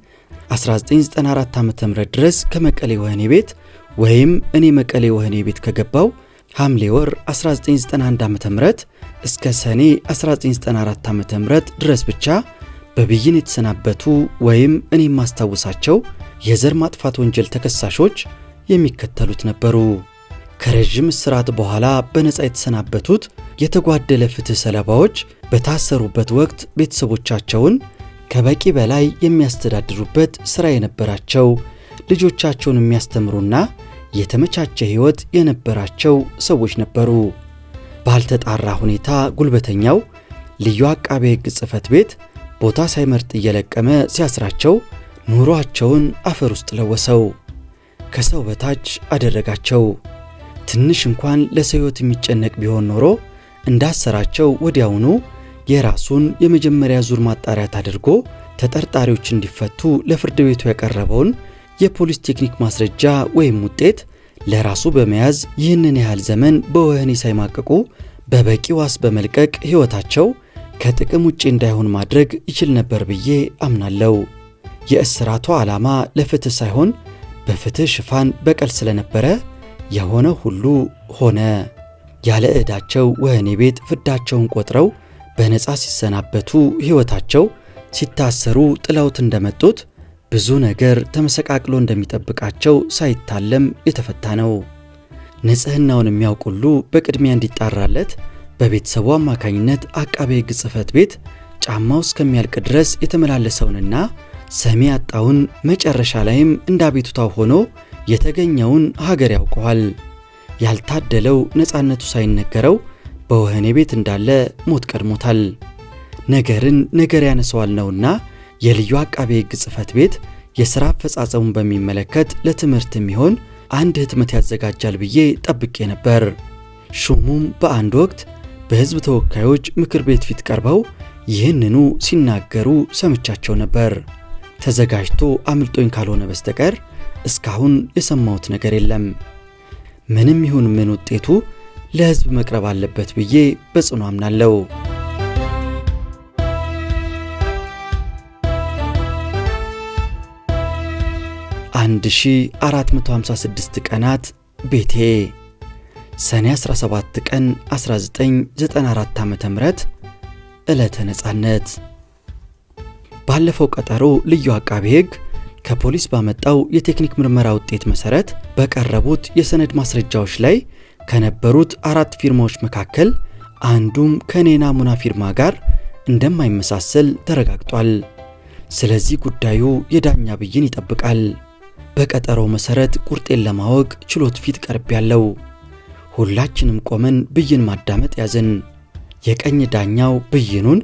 1994 ዓ.ም ድረስ ከመቀሌ ወህኒ ቤት ወይም እኔ መቀሌ ወህኒ ቤት ከገባው ሐምሌ ወር 1991 ዓ.ም እስከ ሰኔ 1994 ዓ.ም ድረስ ብቻ በብይን የተሰናበቱ ወይም እኔ ማስታወሳቸው የዘር ማጥፋት ወንጀል ተከሳሾች የሚከተሉት ነበሩ። ከረጅም እስራት በኋላ በነጻ የተሰናበቱት የተጓደለ ፍትህ ሰለባዎች በታሰሩበት ወቅት ቤተሰቦቻቸውን ከበቂ በላይ የሚያስተዳድሩበት ሥራ የነበራቸው፣ ልጆቻቸውን የሚያስተምሩና የተመቻቸ ሕይወት የነበራቸው ሰዎች ነበሩ። ባልተጣራ ሁኔታ ጉልበተኛው ልዩ አቃቤ ሕግ ጽሕፈት ቤት ቦታ ሳይመርጥ እየለቀመ ሲያስራቸው ኑሯቸውን አፈር ውስጥ ለወሰው፣ ከሰው በታች አደረጋቸው። ትንሽ እንኳን ለሰው ሕይወት የሚጨነቅ ቢሆን ኖሮ እንዳሰራቸው ወዲያውኑ የራሱን የመጀመሪያ ዙር ማጣሪያት አድርጎ ተጠርጣሪዎች እንዲፈቱ ለፍርድ ቤቱ ያቀረበውን የፖሊስ ቴክኒክ ማስረጃ ወይም ውጤት ለራሱ በመያዝ ይህንን ያህል ዘመን በወህኒ ሳይማቀቁ በበቂ ዋስ በመልቀቅ ሕይወታቸው ከጥቅም ውጪ እንዳይሆን ማድረግ ይችል ነበር ብዬ አምናለሁ። የእስራቱ ዓላማ ለፍትህ ሳይሆን በፍትህ ሽፋን በቀል ስለነበረ የሆነ ሁሉ ሆነ። ያለ ዕዳቸው ወህኒ ቤት ፍዳቸውን ቆጥረው በነጻ ሲሰናበቱ ሕይወታቸው ሲታሰሩ ጥለውት እንደመጡት ብዙ ነገር ተመሰቃቅሎ እንደሚጠብቃቸው ሳይታለም የተፈታ ነው። ንጽህናውን የሚያውቅ ሁሉ በቅድሚያ እንዲጣራለት በቤተሰቡ አማካኝነት አቃቤ ሕግ ጽሕፈት ቤት ጫማው እስከሚያልቅ ድረስ የተመላለሰውንና ሰሚ ያጣውን መጨረሻ ላይም እንደ አቤቱታው ሆኖ የተገኘውን ሀገር ያውቀዋል። ያልታደለው ነፃነቱ ሳይነገረው በወህኒ ቤት እንዳለ ሞት ቀድሞታል። ነገርን ነገር ያነሰዋል ነውና የልዩ አቃቤ ሕግ ጽሕፈት ቤት የሥራ አፈጻጸሙን በሚመለከት ለትምህርት የሚሆን አንድ ህትመት ያዘጋጃል ብዬ ጠብቄ ነበር። ሹሙም በአንድ ወቅት በሕዝብ ተወካዮች ምክር ቤት ፊት ቀርበው ይህንኑ ሲናገሩ ሰምቻቸው ነበር። ተዘጋጅቶ አምልጦኝ ካልሆነ በስተቀር እስካሁን የሰማሁት ነገር የለም። ምንም ይሁን ምን ውጤቱ ለሕዝብ መቅረብ አለበት ብዬ በጽኑ አምናለሁ። አንድ 1456 ቀናት ቤቴ ሰኔ 17 ቀን 1994 ዓ.ም ዕለተ ነጻነት። ባለፈው ቀጠሮ ልዩ አቃቤ ሕግ ከፖሊስ ባመጣው የቴክኒክ ምርመራ ውጤት መሰረት በቀረቡት የሰነድ ማስረጃዎች ላይ ከነበሩት 4 ፊርማዎች መካከል አንዱም ከኔ ናሙና ፊርማ ጋር እንደማይመሳሰል ተረጋግጧል። ስለዚህ ጉዳዩ የዳኛ ብይን ይጠብቃል። በቀጠሮው መሰረት ቁርጤን ለማወቅ ችሎት ፊት ቀርቤያለሁ። ሁላችንም ቆመን ብይን ማዳመጥ ያዝን። የቀኝ ዳኛው ብይኑን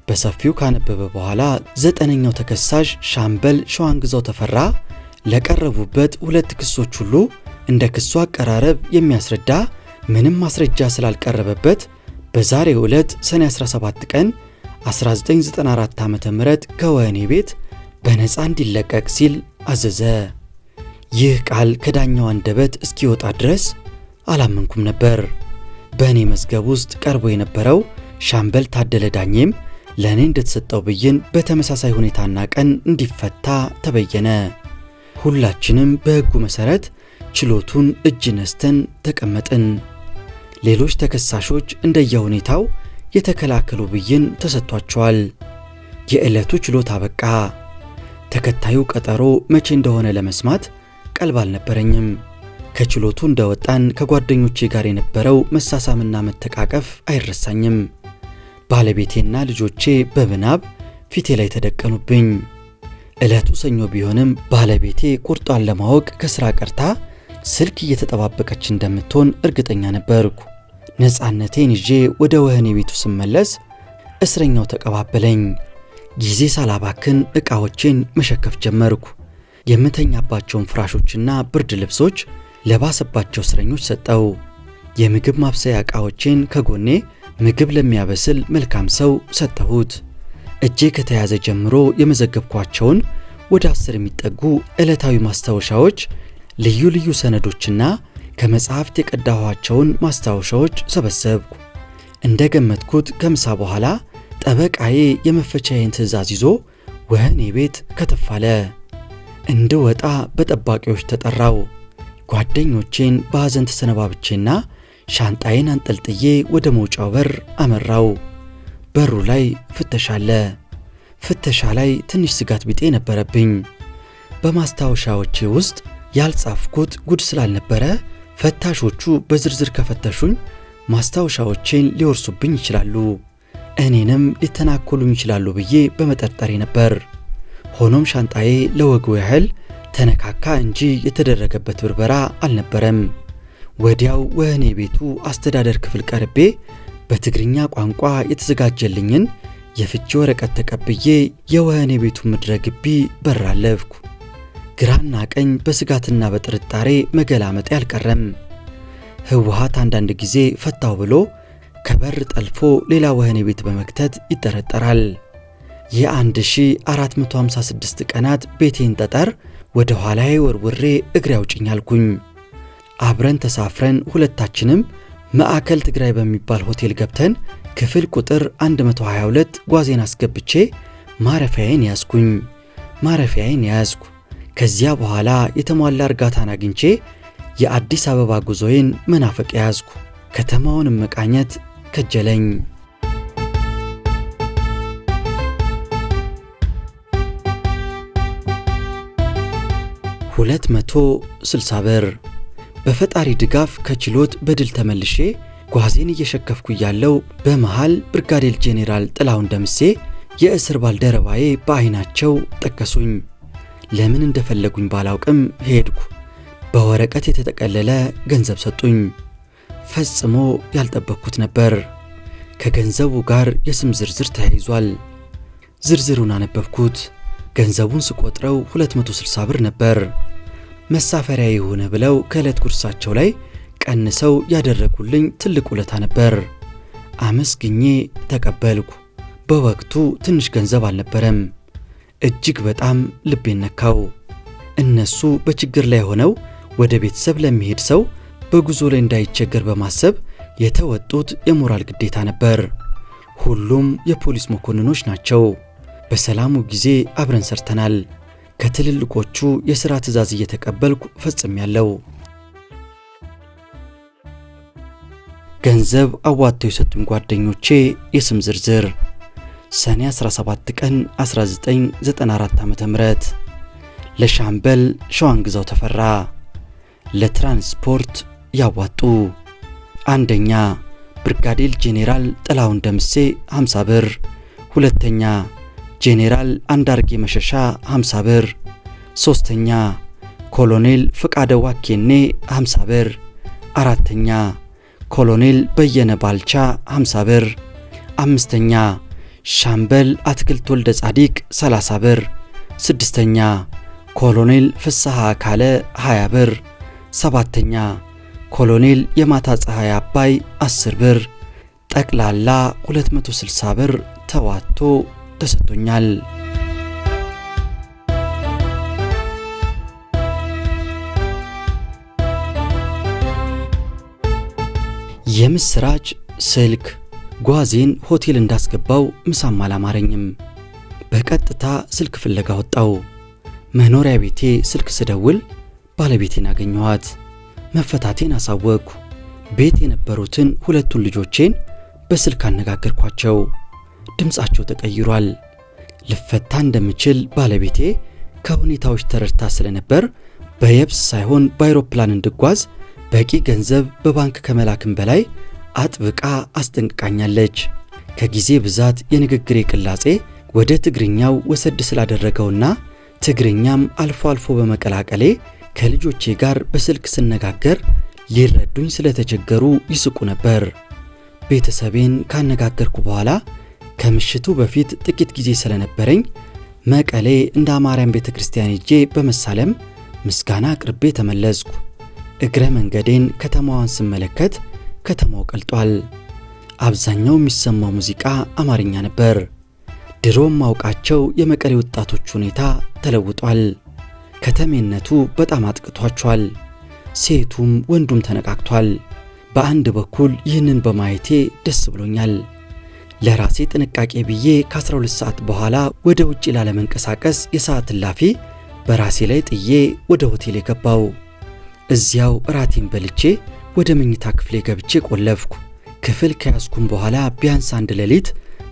በሰፊው ካነበበ በኋላ 9ኛው ተከሳሽ ሻምበል ሸዋንግዛው ተፈራ ለቀረቡበት 2 ክሶች ሁሉ እንደ ክሱ አቀራረብ የሚያስረዳ ምንም ማስረጃ ስላልቀረበበት በዛሬው ዕለት ሰኔ 17 ቀን 1994 ዓ.ም ከወህኒ ቤት በነፃ እንዲለቀቅ ሲል አዘዘ። ይህ ቃል ከዳኛው አንደበት እስኪወጣ ድረስ አላመንኩም ነበር። በእኔ መዝገብ ውስጥ ቀርቦ የነበረው ሻምበል ታደለ ዳኘም ለእኔ እንደተሰጠው ብይን በተመሳሳይ ሁኔታና ቀን እንዲፈታ ተበየነ። ሁላችንም በሕጉ መሠረት ችሎቱን እጅ ነስተን ተቀመጥን። ሌሎች ተከሳሾች እንደየሁኔታው የተከላከሉ ብይን ተሰጥቷቸዋል። የዕለቱ ችሎት አበቃ። ተከታዩ ቀጠሮ መቼ እንደሆነ ለመስማት ቀልብ አልነበረኝም። ከችሎቱ እንደወጣን ከጓደኞቼ ጋር የነበረው መሳሳምና መተቃቀፍ አይረሳኝም። ባለቤቴና ልጆቼ በምናብ ፊቴ ላይ ተደቀኑብኝ። ዕለቱ ሰኞ ቢሆንም ባለቤቴ ቁርጧን ለማወቅ ከሥራ ቀርታ ስልክ እየተጠባበቀች እንደምትሆን እርግጠኛ ነበርኩ። ነፃነቴን ይዤ ወደ ወህኒ ቤቱ ስመለስ እስረኛው ተቀባበለኝ። ጊዜ ሳላባክን ዕቃዎቼን መሸከፍ ጀመርኩ። የምተኛባቸውን ፍራሾችና ብርድ ልብሶች ለባሰባቸው እስረኞች ሰጠው። የምግብ ማብሰያ ዕቃዎቼን ከጎኔ ምግብ ለሚያበስል መልካም ሰው ሰጠሁት። እጄ ከተያዘ ጀምሮ የመዘገብኳቸውን ወደ 10 የሚጠጉ ዕለታዊ ማስታወሻዎች፣ ልዩ ልዩ ሰነዶችና ከመጽሐፍት የቀዳኋቸውን ማስታወሻዎች ሰበሰብኩ። እንደገመትኩት ከምሳ በኋላ ጠበቃዬ የመፈቻዬን ትዕዛዝ ይዞ ወህኒ ቤት ከተፋለ። እንድወጣ በጠባቂዎች ተጠራው። ጓደኞቼን በሐዘን ተሰነባብቼና ሻንጣዬን አንጠልጥዬ ወደ መውጫው በር አመራው። በሩ ላይ ፍተሻ አለ። ፍተሻ ላይ ትንሽ ስጋት ቢጤ ነበረብኝ። በማስታወሻዎቼ ውስጥ ያልጻፍኩት ጉድ ስላልነበረ ፈታሾቹ በዝርዝር ከፈተሹኝ ማስታወሻዎቼን ሊወርሱብኝ ይችላሉ፣ እኔንም ሊተናኮሉኝ ይችላሉ ብዬ በመጠርጠሬ ነበር። ሆኖም ሻንጣዬ ለወጉ ያህል ተነካካ እንጂ የተደረገበት ብርበራ አልነበረም። ወዲያው ወህኒ ቤቱ አስተዳደር ክፍል ቀርቤ በትግርኛ ቋንቋ የተዘጋጀልኝን የፍቺ ወረቀት ተቀብዬ የወህኒ ቤቱ ምድረ ግቢ በር አለፍኩ። ግራና ቀኝ በስጋትና በጥርጣሬ መገላመጤ አልቀረም። ህወሓት አንዳንድ ጊዜ ፈታው ብሎ ከበር ጠልፎ ሌላ ወህኒ ቤት በመክተት ይጠረጠራል። የ1456 ቀናት ቤቴን ጠጠር ወደ ኋላዬ ወርውሬ እግሬ አውጭኝ አልኩኝ። አብረን ተሳፍረን ሁለታችንም ማዕከል ትግራይ በሚባል ሆቴል ገብተን ክፍል ቁጥር 122 ጓዜን አስገብቼ ማረፊያዬን ያዝኩ። ከዚያ በኋላ የተሟላ እርጋታን አግኝቼ የአዲስ አበባ ጉዞዬን መናፈቅ ያዝኩ። ከተማውን መቃኘት ከጀለኝ። 260 ብር በፈጣሪ ድጋፍ ከችሎት በድል ተመልሼ ጓዜን እየሸከፍኩ ያለው በመሃል ብርጋዴር ጄኔራል ጥላሁን ደምሴ የእስር ባልደረባዬ በአይናቸው ጠቀሱኝ። ለምን እንደፈለጉኝ ባላውቅም ሄድኩ። በወረቀት የተጠቀለለ ገንዘብ ሰጡኝ። ፈጽሞ ያልጠበቅኩት ነበር። ከገንዘቡ ጋር የስም ዝርዝር ተያይዟል። ዝርዝሩን አነበብኩት። ገንዘቡን ስቆጥረው 260 ብር ነበር። መሳፈሪያ የሆነ ብለው ከዕለት ጉርሳቸው ላይ ቀንሰው ያደረጉልኝ ትልቅ ውለታ ነበር። አመስግኜ ተቀበልኩ። በወቅቱ ትንሽ ገንዘብ አልነበረም። እጅግ በጣም ልቤን ነካው። እነሱ በችግር ላይ ሆነው ወደ ቤተሰብ ለሚሄድ ሰው በጉዞ ላይ እንዳይቸገር በማሰብ የተወጡት የሞራል ግዴታ ነበር። ሁሉም የፖሊስ መኮንኖች ናቸው። በሰላሙ ጊዜ አብረን ሰርተናል። ከትልልቆቹ የሥራ ትዕዛዝ እየተቀበልኩ ፈጽሜያለሁ። ገንዘብ አዋጥተው የሰጡኝ ጓደኞቼ የስም ዝርዝር ሰኔ 17 ቀን 1994 ዓ.ም ለሻምበል ሸዋንግዛው ተፈራ ለትራንስፖርት ያዋጡ። አንደኛ ብርጋዴር ጄኔራል ጥላሁን ደምሴ 50 ብር። ሁለተኛ ጄኔራል አንዳርጌ መሸሻ 50 ብር። ሶስተኛ ኮሎኔል ፍቃደ ዋኬኔ 50 ብር። አራተኛ ኮሎኔል በየነ ባልቻ 50 ብር። አምስተኛ ሻምበል አትክልት ወልደ ጻዲቅ 30 ብር። ስድስተኛ ኮሎኔል ፍስሐ አካለ 20 ብር። ሰባተኛ ኮሎኔል የማታ ፀሐይ አባይ 10 ብር። ጠቅላላ 260 ብር ተዋቶ ተሰጥቶኛል። የምስራች ስልክ ጓዜን ሆቴል እንዳስገባው ምሳም አላማረኝም። በቀጥታ ስልክ ፍለጋ ወጣው። መኖሪያ ቤቴ ስልክ ስደውል ባለቤቴን አገኘኋት። መፈታቴን አሳወቅኩ። ቤት የነበሩትን ሁለቱን ልጆቼን በስልክ አነጋገርኳቸው። ድምፃቸው ተቀይሯል። ልፈታ እንደምችል ባለቤቴ ከሁኔታዎች ተረድታ ስለነበር በየብስ ሳይሆን በአይሮፕላን እንድጓዝ በቂ ገንዘብ በባንክ ከመላክም በላይ አጥብቃ አስጠንቅቃኛለች። ከጊዜ ብዛት የንግግሬ ቅላጼ ወደ ትግርኛው ወሰድ ስላደረገውና ትግርኛም አልፎ አልፎ በመቀላቀሌ ከልጆቼ ጋር በስልክ ስነጋገር ሊረዱኝ ስለተቸገሩ ይስቁ ነበር። ቤተሰቤን ካነጋገርኩ በኋላ ከምሽቱ በፊት ጥቂት ጊዜ ስለነበረኝ መቀሌ እንደ ማርያም ቤተክርስቲያን ሄጄ በመሳለም ምስጋና አቅርቤ ተመለስኩ። እግረ መንገዴን ከተማዋን ስመለከት ከተማው ቀልጧል። አብዛኛው የሚሰማው ሙዚቃ አማርኛ ነበር። ድሮም ማውቃቸው የመቀሌ ወጣቶች ሁኔታ ተለውጧል። ከተሜነቱ በጣም አጥቅቷቸዋል። ሴቱም ወንዱም ተነቃቅቷል። በአንድ በኩል ይህንን በማየቴ ደስ ብሎኛል። ለራሴ ጥንቃቄ ብዬ ከ12 ሰዓት በኋላ ወደ ውጪ ላለመንቀሳቀስ የሰዓት እላፊ በራሴ ላይ ጥዬ ወደ ሆቴል የገባው። እዚያው ራቴን በልቼ ወደ መኝታ ክፍሌ ገብቼ ቆለፍኩ። ክፍል ከያዝኩም በኋላ ቢያንስ አንድ ሌሊት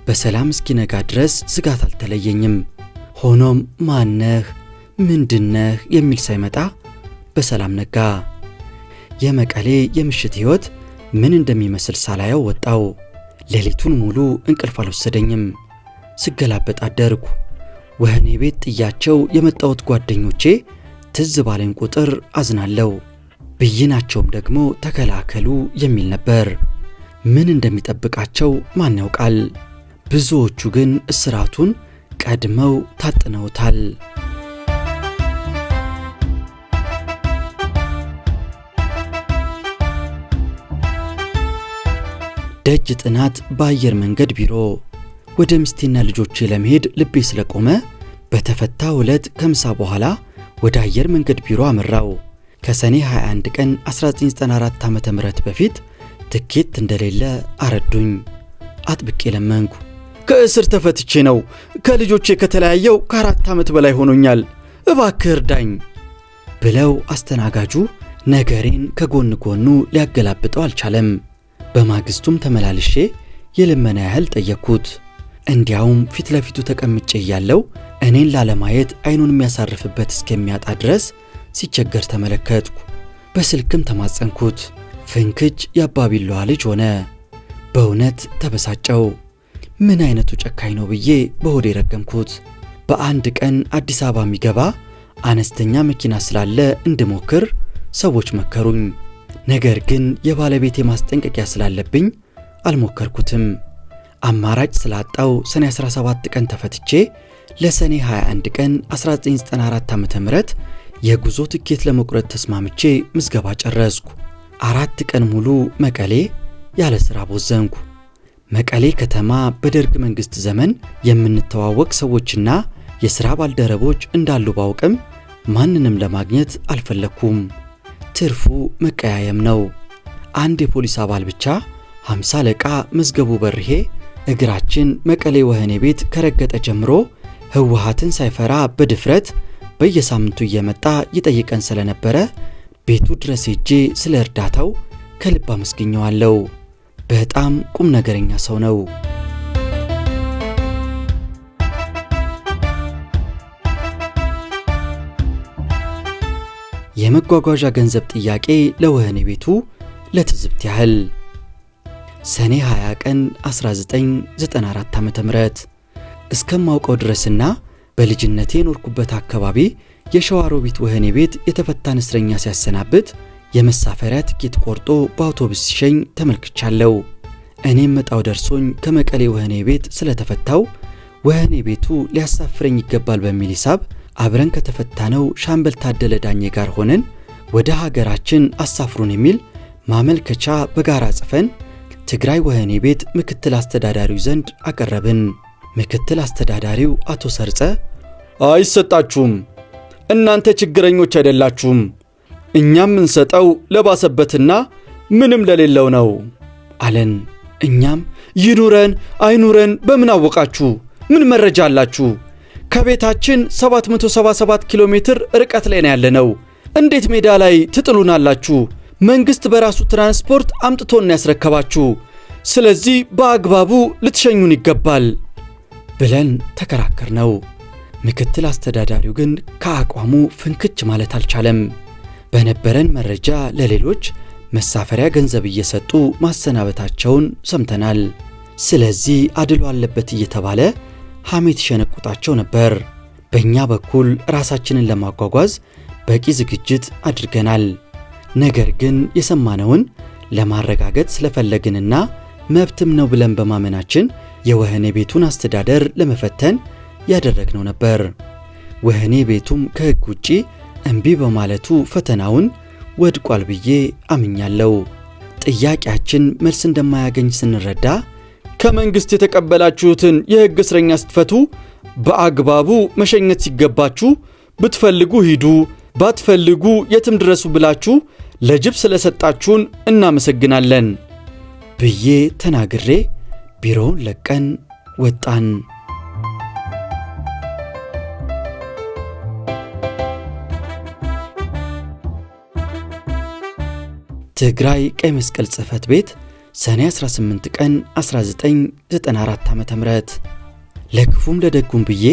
በሰላም እስኪነጋ ድረስ ስጋት አልተለየኝም። ሆኖም ማነህ ምንድነህ የሚል ሳይመጣ በሰላም ነጋ። የመቀሌ የምሽት ሕይወት ምን እንደሚመስል ሳላየው ወጣው። ሌሊቱን ሙሉ እንቅልፍ አልወሰደኝም። ስገላበጥ አደርኩ። ወህኒ ቤት ጥያቸው የመጣሁት ጓደኞቼ ትዝ ባለኝ ቁጥር አዝናለሁ። ብይናቸውም ደግሞ ተከላከሉ የሚል ነበር። ምን እንደሚጠብቃቸው ማን ያውቃል? ብዙዎቹ ግን እስራቱን ቀድመው ታጥነውታል። ደጅ ጥናት በአየር መንገድ ቢሮ። ወደ ሚስቴና ልጆቼ ለመሄድ ልቤ ስለቆመ በተፈታው ዕለት ከምሳ በኋላ ወደ አየር መንገድ ቢሮ አመራው። ከሰኔ 21 ቀን 1994 ዓ.ም በፊት ትኬት እንደሌለ አረዱኝ። አጥብቄ ለመንኩ። ከእስር ተፈትቼ ነው። ከልጆቼ ከተለያየው ከ4 ዓመት በላይ ሆኖኛል። እባክህ እርዳኝ ብለው አስተናጋጁ ነገሬን ከጎን ጎኑ ሊያገላብጠው አልቻለም። በማግስቱም ተመላልሼ የልመና ያህል ጠየቅኩት። እንዲያውም ፊት ለፊቱ ተቀምጬ እያለው እኔን ላለማየት አይኑን የሚያሳርፍበት እስከሚያጣ ድረስ ሲቸገር ተመለከትኩ። በስልክም ተማጸንኩት። ፍንክች የአባቢላዋ ልጅ ሆነ። በእውነት ተበሳጨው። ምን አይነቱ ጨካኝ ነው ብዬ በሆዴ ረገምኩት። በአንድ ቀን አዲስ አበባ የሚገባ አነስተኛ መኪና ስላለ እንድሞክር ሰዎች መከሩኝ። ነገር ግን የባለቤቴ ማስጠንቀቂያ ስላለብኝ አልሞከርኩትም። አማራጭ ስላጣው ሰኔ 17 ቀን ተፈትቼ ለሰኔ 21 ቀን 1994 ዓ.ም የጉዞ ትኬት ለመቁረጥ ተስማምቼ ምዝገባ ጨረስኩ። 4 ቀን ሙሉ መቀሌ ያለ ሥራ ቦዘንኩ። መቀሌ ከተማ በደርግ መንግስት ዘመን የምንተዋወቅ ሰዎችና የሥራ ባልደረቦች እንዳሉ ባውቅም ማንንም ለማግኘት አልፈለኩም። ትርፉ መቀያየም ነው። አንድ የፖሊስ አባል ብቻ 50 አለቃ መዝገቡ በርሄ እግራችን መቀሌ ወህኒ ቤት ከረገጠ ጀምሮ ህወሓትን ሳይፈራ በድፍረት በየሳምንቱ እየመጣ ይጠይቀን ስለነበረ ቤቱ ድረስ ሄጄ ስለ እርዳታው ከልብ አመስግኘዋለሁ። በጣም ቁም ነገረኛ ሰው ነው። የመጓጓዣ ገንዘብ ጥያቄ ለወህኒ ቤቱ ለትዝብት ያህል ሰኔ 20 ቀን 1994 ዓ.ም እስከማውቀው ድረስና በልጅነቴ ኖርኩበት አካባቢ የሸዋሮቢት ወህኒ ቤት የተፈታን እስረኛ ሲያሰናብት የመሳፈሪያ ትኬት ቆርጦ በአውቶቡስ ሲሸኝ ተመልክቻለሁ። እኔም መጣው ደርሶኝ ከመቀሌ ወህኒ ቤት ስለተፈታው ወህኒ ቤቱ ሊያሳፍረኝ ይገባል በሚል ሂሳብ አብረን ከተፈታነው ሻምበል ታደለ ዳኜ ጋር ሆነን ወደ ሀገራችን አሳፍሩን የሚል ማመልከቻ በጋራ ጽፈን ትግራይ ወህኒ ቤት ምክትል አስተዳዳሪው ዘንድ አቀረብን። ምክትል አስተዳዳሪው አቶ ሰርጸ አይሰጣችሁም፣ እናንተ ችግረኞች አይደላችሁም፣ እኛም እንሰጠው ለባሰበትና ምንም ለሌለው ነው አለን። እኛም ይኑረን አይኑረን በምን አወቃችሁ? ምን መረጃ አላችሁ? ከቤታችን 777 ኪሎ ሜትር ርቀት ላይ ነው ያለነው። እንዴት ሜዳ ላይ ትጥሉናላችሁ? መንግስት በራሱ ትራንስፖርት አምጥቶን ያስረከባችሁ። ስለዚህ በአግባቡ ልትሸኙን ይገባል ብለን ተከራከር ነው። ምክትል አስተዳዳሪው ግን ከአቋሙ ፍንክች ማለት አልቻለም። በነበረን መረጃ ለሌሎች መሳፈሪያ ገንዘብ እየሰጡ ማሰናበታቸውን ሰምተናል። ስለዚህ አድሎ አለበት እየተባለ ሐሜት ሸነቁጣቸው ነበር። በእኛ በኩል ራሳችንን ለማጓጓዝ በቂ ዝግጅት አድርገናል። ነገር ግን የሰማነውን ለማረጋገጥ ስለፈለግንና መብትም ነው ብለን በማመናችን የወህኒ ቤቱን አስተዳደር ለመፈተን ያደረግነው ነበር። ወህኒ ቤቱም ከሕግ ውጪ እምቢ በማለቱ ፈተናውን ወድቋል ብዬ አምኛለሁ። ጥያቄያችን መልስ እንደማያገኝ ስንረዳ ከመንግስት የተቀበላችሁትን የሕግ እስረኛ ስትፈቱ በአግባቡ መሸኘት ሲገባችሁ ብትፈልጉ ሂዱ፣ ባትፈልጉ የትም ድረሱ ብላችሁ ለጅብ ስለሰጣችሁን እናመሰግናለን ብዬ ተናግሬ ቢሮውን ለቀን ወጣን። ትግራይ ቀይ መስቀል ጽሕፈት ቤት ሰኔ 18 ቀን 1994 ዓ.ም። ለክፉም ለደጉም ብዬ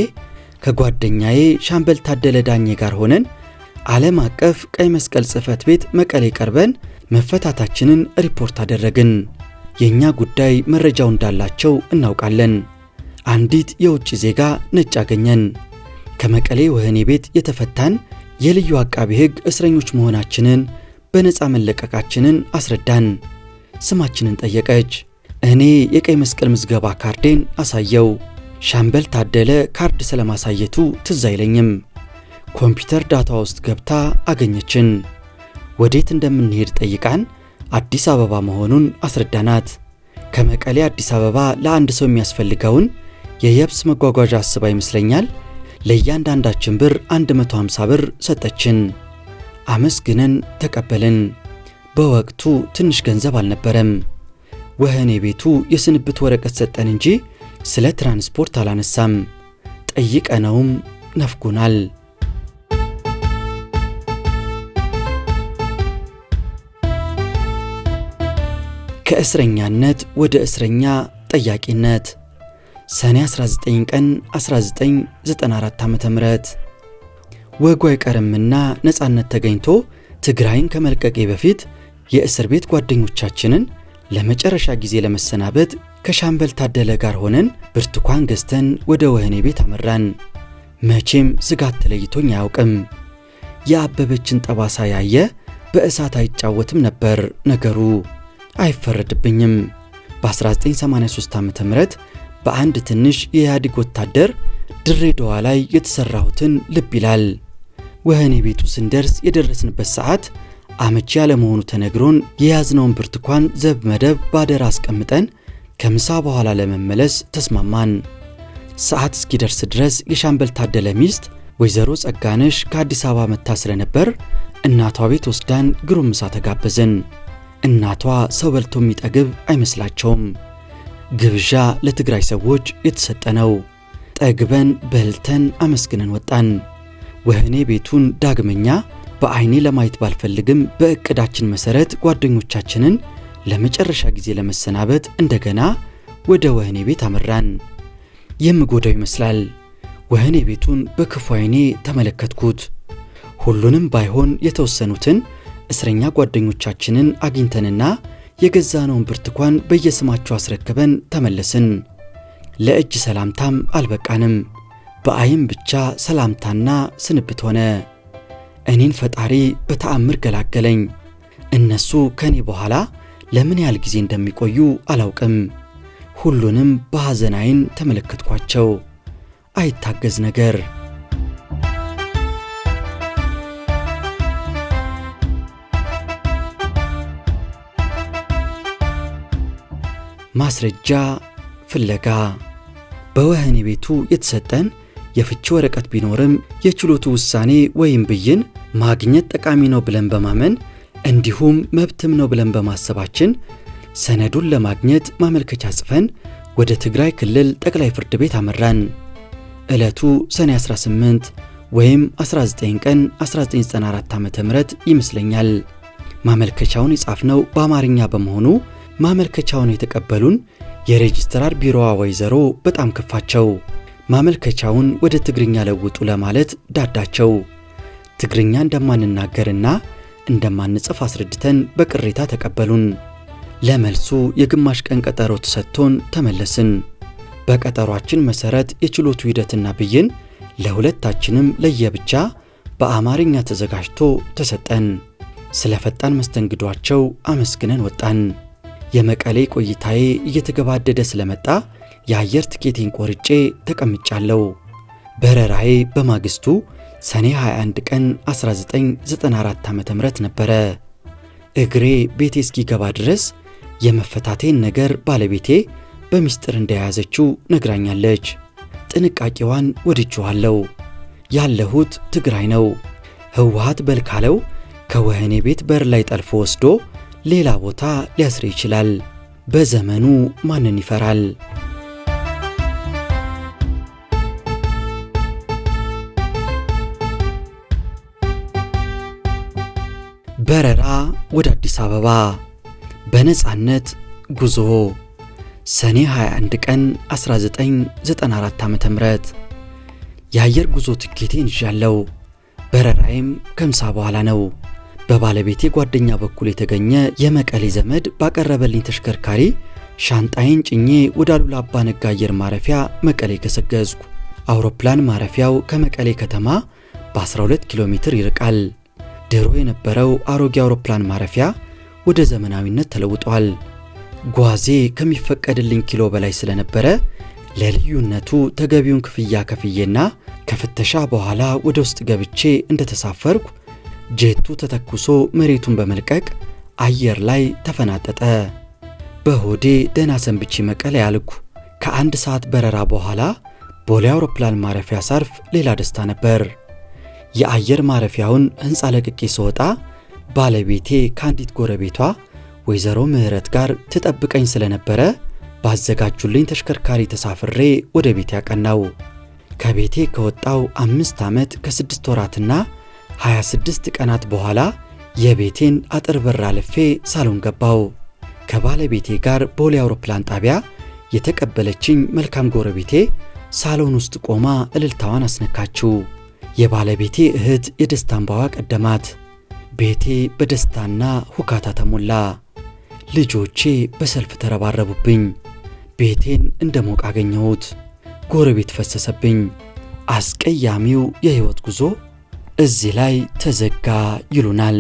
ከጓደኛዬ ሻምበል ታደለ ዳኜ ጋር ሆነን ዓለም አቀፍ ቀይ መስቀል ጽሕፈት ቤት መቀሌ ቀርበን መፈታታችንን ሪፖርት አደረግን። የኛ ጉዳይ መረጃው እንዳላቸው እናውቃለን። አንዲት የውጭ ዜጋ ነጭ አገኘን። ከመቀሌ ወህኒ ቤት የተፈታን የልዩ አቃቢ ሕግ እስረኞች መሆናችንን በነፃ መለቀቃችንን አስረዳን። ስማችንን ጠየቀች። እኔ የቀይ መስቀል ምዝገባ ካርዴን አሳየው። ሻምበል ታደለ ካርድ ስለማሳየቱ ትዝ አይለኝም። ኮምፒውተር ዳታ ውስጥ ገብታ አገኘችን። ወዴት እንደምንሄድ ጠይቃን አዲስ አበባ መሆኑን አስረዳናት። ከመቀሌ አዲስ አበባ ለአንድ ሰው የሚያስፈልገውን የየብስ መጓጓዣ አስባ ይመስለኛል ለእያንዳንዳችን ብር 150 ብር ሰጠችን። አመስግነን ተቀበልን። በወቅቱ ትንሽ ገንዘብ አልነበረም። ወህኒ ቤቱ የስንብት ወረቀት ሰጠን እንጂ ስለ ትራንስፖርት አላነሳም። ጠይቀነውም ነፍጎናል። ከእስረኛነት ወደ እስረኛ ጠያቂነት ሰኔ 19 ቀን 1994 ዓ.ም። ወጉ አይቀርምና ነፃነት ተገኝቶ ትግራይን ከመልቀቄ በፊት የእስር ቤት ጓደኞቻችንን ለመጨረሻ ጊዜ ለመሰናበት ከሻምበል ታደለ ጋር ሆነን ብርቱካን ገዝተን ወደ ወህኒ ቤት አመራን። መቼም ስጋት ተለይቶኝ አያውቅም። የአበበችን ጠባሳ ያየ በእሳት አይጫወትም ነበር ነገሩ። አይፈረድብኝም። በ1983 ዓ.ም በአንድ ትንሽ የኢህአዴግ ወታደር ድሬዳዋ ላይ የተሰራሁትን ልብ ይላል። ወህኒ ቤቱ ስንደርስ የደረስንበት ሰዓት አመቺ ያለመሆኑ ተነግሮን የያዝነውን ብርቱካን ዘብ መደብ ባደራ አስቀምጠን ከምሳ በኋላ ለመመለስ ተስማማን። ሰዓት እስኪደርስ ድረስ የሻምበል ታደለ ሚስት ወይዘሮ ጸጋነሽ ከአዲስ አበባ መታ ስለነበር እናቷ ቤት ወስዳን ግሩም ምሳ ተጋበዝን። እናቷ ሰው በልቶ የሚጠግብ አይመስላቸውም። ግብዣ ለትግራይ ሰዎች የተሰጠ ነው። ጠግበን በልተን አመስግነን ወጣን። ወህኒ ቤቱን ዳግመኛ በአይኔ ለማየት ባልፈልግም በእቅዳችን መሰረት ጓደኞቻችንን ለመጨረሻ ጊዜ ለመሰናበት እንደገና ወደ ወህኒ ቤት አመራን። የምጎዳው ይመስላል። ወህኒ ቤቱን በክፉ አይኔ ተመለከትኩት። ሁሉንም ባይሆን የተወሰኑትን እስረኛ ጓደኞቻችንን አግኝተንና የገዛነውን ብርቱካን በየስማቸው አስረክበን ተመለስን። ለእጅ ሰላምታም አልበቃንም። በአይን ብቻ ሰላምታና ስንብት ሆነ። እኔን ፈጣሪ በተአምር ገላገለኝ። እነሱ ከኔ በኋላ ለምን ያህል ጊዜ እንደሚቆዩ አላውቅም። ሁሉንም በሐዘን አይን ተመለከትኳቸው። አይታገዝ ነገር። ማስረጃ ፍለጋ። በወህኒ ቤቱ የተሰጠን የፍቺ ወረቀት ቢኖርም የችሎቱ ውሳኔ ወይም ብይን ማግኘት ጠቃሚ ነው ብለን በማመን እንዲሁም መብትም ነው ብለን በማሰባችን ሰነዱን ለማግኘት ማመልከቻ ጽፈን ወደ ትግራይ ክልል ጠቅላይ ፍርድ ቤት አመራን። ዕለቱ ሰኔ 18 ወይም 19 ቀን 1994 ዓ.ም ይመስለኛል። ማመልከቻውን የጻፍነው በአማርኛ በመሆኑ ማመልከቻውን የተቀበሉን የሬጅስትራር ቢሮዋ ወይዘሮ በጣም ከፋቸው። ማመልከቻውን ወደ ትግርኛ ለውጡ ለማለት ዳዳቸው። ትግርኛ እንደማንናገርና እንደማንጽፍ አስረድተን በቅሬታ ተቀበሉን። ለመልሱ የግማሽ ቀን ቀጠሮ ተሰጥቶን ተመለስን። በቀጠሯችን መሰረት የችሎቱ ሂደትና ብይን ለሁለታችንም ለየብቻ በአማርኛ ተዘጋጅቶ ተሰጠን። ስለፈጣን መስተንግዷቸው አመስግነን ወጣን። የመቀሌ ቆይታዬ እየተገባደደ ስለመጣ የአየር ትኬቴን ቆርጬ ተቀምጫለሁ። በረራዬ በማግስቱ ሰኔ 21 ቀን 1994 ዓ.ም ነበረ። እግሬ ቤቴ እስኪገባ ድረስ የመፈታቴን ነገር ባለቤቴ በሚስጥር እንደያዘችው ነግራኛለች። ጥንቃቄዋን ወድጄዋለሁ። ያለሁት ትግራይ ነው። ህወሓት በልካለው ከወህኔ ቤት በር ላይ ጠልፎ ወስዶ ሌላ ቦታ ሊያስር ይችላል። በዘመኑ ማንን ይፈራል? በረራ ወደ አዲስ አበባ በነጻነት ጉዞ ሰኔ 21 ቀን 1994 ዓ.ም። የአየር ጉዞ ትኬቴን ይዣለሁ። በረራዬም ከምሳ በኋላ ነው። በባለቤቴ ጓደኛ በኩል የተገኘ የመቀሌ ዘመድ ባቀረበልኝ ተሽከርካሪ ሻንጣዬን ጭኜ ወደ አሉላ አባ ነጋ አየር ማረፊያ መቀሌ ገሰገዝኩ። አውሮፕላን ማረፊያው ከመቀሌ ከተማ በ12 ኪሎ ሜትር ይርቃል። ድሮ የነበረው አሮጌ አውሮፕላን ማረፊያ ወደ ዘመናዊነት ተለውጧል። ጓዜ ከሚፈቀድልኝ ኪሎ በላይ ስለነበረ ለልዩነቱ ተገቢውን ክፍያ ከፍዬና ከፍተሻ በኋላ ወደ ውስጥ ገብቼ እንደተሳፈርኩ ጄቱ ተተኩሶ መሬቱን በመልቀቅ አየር ላይ ተፈናጠጠ። በሆዴ ደህና ሰንብቼ መቀሌ ያልኩ። ከአንድ ሰዓት በረራ በኋላ ቦሌ አውሮፕላን ማረፊያ ሳርፍ ሌላ ደስታ ነበር። የአየር ማረፊያውን ሕንፃ ለቅቄ ስወጣ ባለቤቴ ከአንዲት ጎረቤቷ ወይዘሮ ምህረት ጋር ትጠብቀኝ ስለነበረ ባዘጋጁልኝ ተሽከርካሪ ተሳፍሬ ወደ ቤቴ ያቀናው። ከቤቴ ከወጣው 5 ዓመት ከ6 ወራትና 26 ቀናት በኋላ የቤቴን አጥር በር አልፌ ሳሎን ገባው። ከባለቤቴ ጋር ቦሌ አውሮፕላን ጣቢያ የተቀበለችኝ መልካም ጎረቤቴ ሳሎን ውስጥ ቆማ እልልታዋን አስነካችው። የባለቤቴ እህት የደስታ እንባዋ ቀደማት። ቤቴ በደስታና ሁካታ ተሞላ። ልጆቼ በሰልፍ ተረባረቡብኝ። ቤቴን እንደ ሞቅ አገኘሁት። ጎረቤት ፈሰሰብኝ። አስቀያሚው የሕይወት ጉዞ እዚህ ላይ ተዘጋ ይሉናል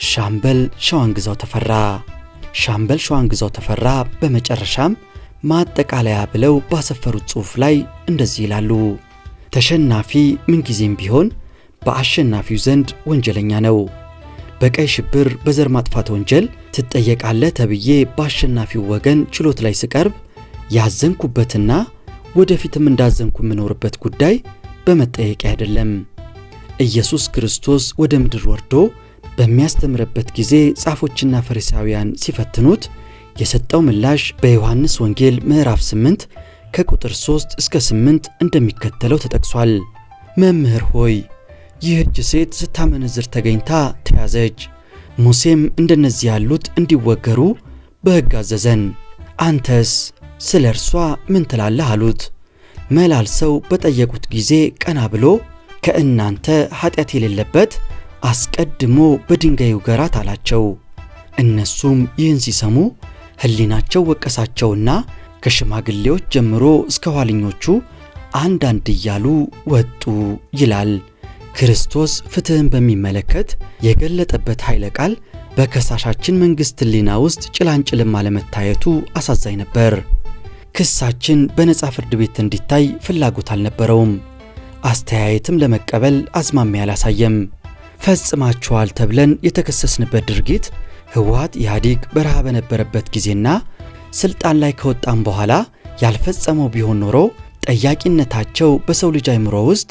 ሻምበል ሸዋንግዛው ተፈራ። ሻምበል ሸዋንግዛው ተፈራ በመጨረሻም ማጠቃለያ ብለው ባሰፈሩት ጽሑፍ ላይ እንደዚህ ይላሉ። ተሸናፊ ምንጊዜም ቢሆን በአሸናፊው ዘንድ ወንጀለኛ ነው። በቀይ ሽብር በዘር ማጥፋት ወንጀል ትጠየቃለህ ተብዬ በአሸናፊው ወገን ችሎት ላይ ስቀርብ ያዘንኩበትና ወደፊትም እንዳዘንኩ የምኖርበት ጉዳይ በመጠየቅ አይደለም። ኢየሱስ ክርስቶስ ወደ ምድር ወርዶ በሚያስተምርበት ጊዜ ጻፎችና ፈሪሳውያን ሲፈትኑት የሰጠው ምላሽ በዮሐንስ ወንጌል ምዕራፍ 8 ከቁጥር 3 እስከ 8 እንደሚከተለው ተጠቅሷል። መምህር ሆይ ይህች ሴት ስታመነዝር ተገኝታ ተያዘች። ሙሴም እንደነዚህ ያሉት እንዲወገሩ በሕግ አዘዘን። አንተስ ስለ እርሷ ምን ትላለህ አሉት። መላልሰው በጠየቁት ጊዜ ቀና ብሎ ከእናንተ ኃጢአት የሌለበት አስቀድሞ በድንጋይ ውገራት አላቸው። እነሱም ይህን ሲሰሙ ሕሊናቸው ወቀሳቸውና ከሽማግሌዎች ጀምሮ እስከ ኋለኞቹ አንዳንድ እያሉ ወጡ ይላል። ክርስቶስ ፍትህን በሚመለከት የገለጠበት ኃይለ ቃል በከሳሻችን መንግሥት ሕሊና ውስጥ ጭላንጭልም አለመታየቱ አሳዛኝ ነበር። ክሳችን በነጻ ፍርድ ቤት እንዲታይ ፍላጎት አልነበረውም። አስተያየትም ለመቀበል አዝማሚያ አላሳየም። ፈጽማችኋል ተብለን የተከሰስንበት ድርጊት ህወሓት ኢህአዴግ በረሃ በነበረበት ጊዜና ስልጣን ላይ ከወጣም በኋላ ያልፈጸመው ቢሆን ኖሮ ጠያቂነታቸው በሰው ልጅ አይምሮ ውስጥ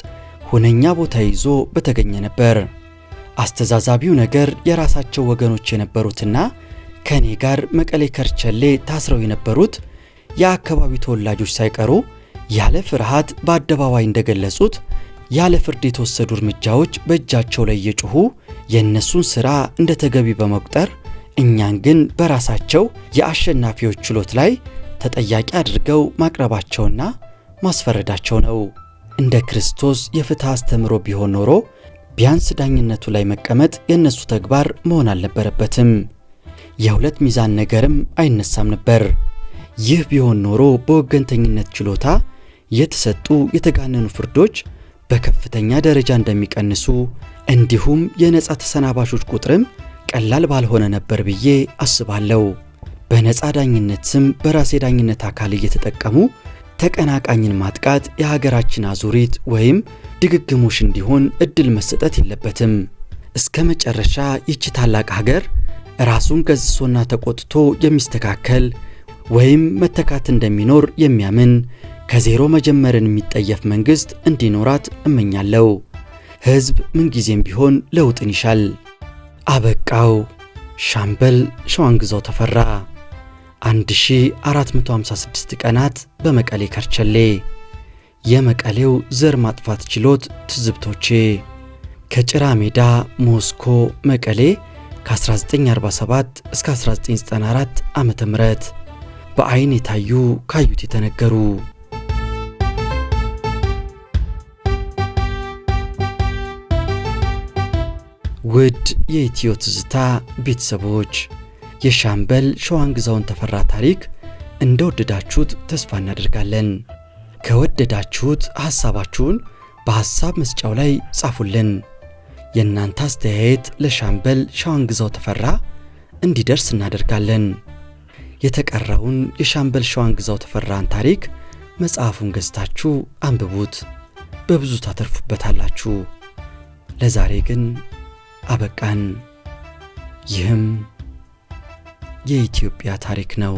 ሁነኛ ቦታ ይዞ በተገኘ ነበር። አስተዛዛቢው ነገር የራሳቸው ወገኖች የነበሩትና ከኔ ጋር መቀሌ ከርቸሌ ታስረው የነበሩት የአካባቢው ተወላጆች ሳይቀሩ ያለ ፍርሃት በአደባባይ እንደገለጹት ያለ ፍርድ የተወሰዱ እርምጃዎች በእጃቸው ላይ እየጮሁ የእነሱን ሥራ እንደ ተገቢ በመቁጠር እኛን ግን በራሳቸው የአሸናፊዎች ችሎት ላይ ተጠያቂ አድርገው ማቅረባቸውና ማስፈረዳቸው ነው። እንደ ክርስቶስ የፍትህ አስተምሮ ቢሆን ኖሮ ቢያንስ ዳኝነቱ ላይ መቀመጥ የእነሱ ተግባር መሆን አልነበረበትም። የሁለት ሚዛን ነገርም አይነሳም ነበር። ይህ ቢሆን ኖሮ በወገንተኝነት ችሎታ የተሰጡ የተጋነኑ ፍርዶች በከፍተኛ ደረጃ እንደሚቀንሱ እንዲሁም የነጻ ተሰናባሾች ቁጥርም ቀላል ባልሆነ ነበር ብዬ አስባለሁ። በነጻ ዳኝነት ስም በራስ የዳኝነት አካል እየተጠቀሙ ተቀናቃኝን ማጥቃት የሀገራችን አዙሪት ወይም ድግግሞሽ እንዲሆን እድል መሰጠት የለበትም። እስከ መጨረሻ ይቺ ታላቅ ሀገር ራሱን ገዝሶና ተቆጥቶ የሚስተካከል ወይም መተካት እንደሚኖር የሚያምን ከዜሮ መጀመርን የሚጠየፍ መንግስት እንዲኖራት እመኛለሁ። ህዝብ ምንጊዜም ቢሆን ለውጥን ይሻል። አበቃው። ሻምበል ሸዋንግዛው ተፈራ 1456 ቀናት በመቀሌ ከርቸሌ። የመቀሌው ዘር ማጥፋት ችሎት ትዝብቶቼ ከጭራ ሜዳ ሞስኮ መቀሌ ከ1947 እስከ 1994 ዓመተ ምህረት በአይን የታዩ ካዩት የተነገሩ። ውድ የኢትዮ ትዝታ ቤተሰቦች የሻምበል ሸዋንግዛውን ተፈራ ታሪክ እንደወደዳችሁት ተስፋ እናደርጋለን። ከወደዳችሁት ሐሳባችሁን በሐሳብ መስጫው ላይ ጻፉልን። የእናንተ አስተያየት ለሻምበል ሸዋንግዛው ተፈራ እንዲደርስ እናደርጋለን። የተቀረውን የሻምበል ሸዋንግዛው ተፈራን ታሪክ መጽሐፉን ገዝታችሁ አንብቡት፣ በብዙ ታተርፉበታላችሁ። ለዛሬ ግን አበቃን። ይህም የኢትዮጵያ ታሪክ ነው።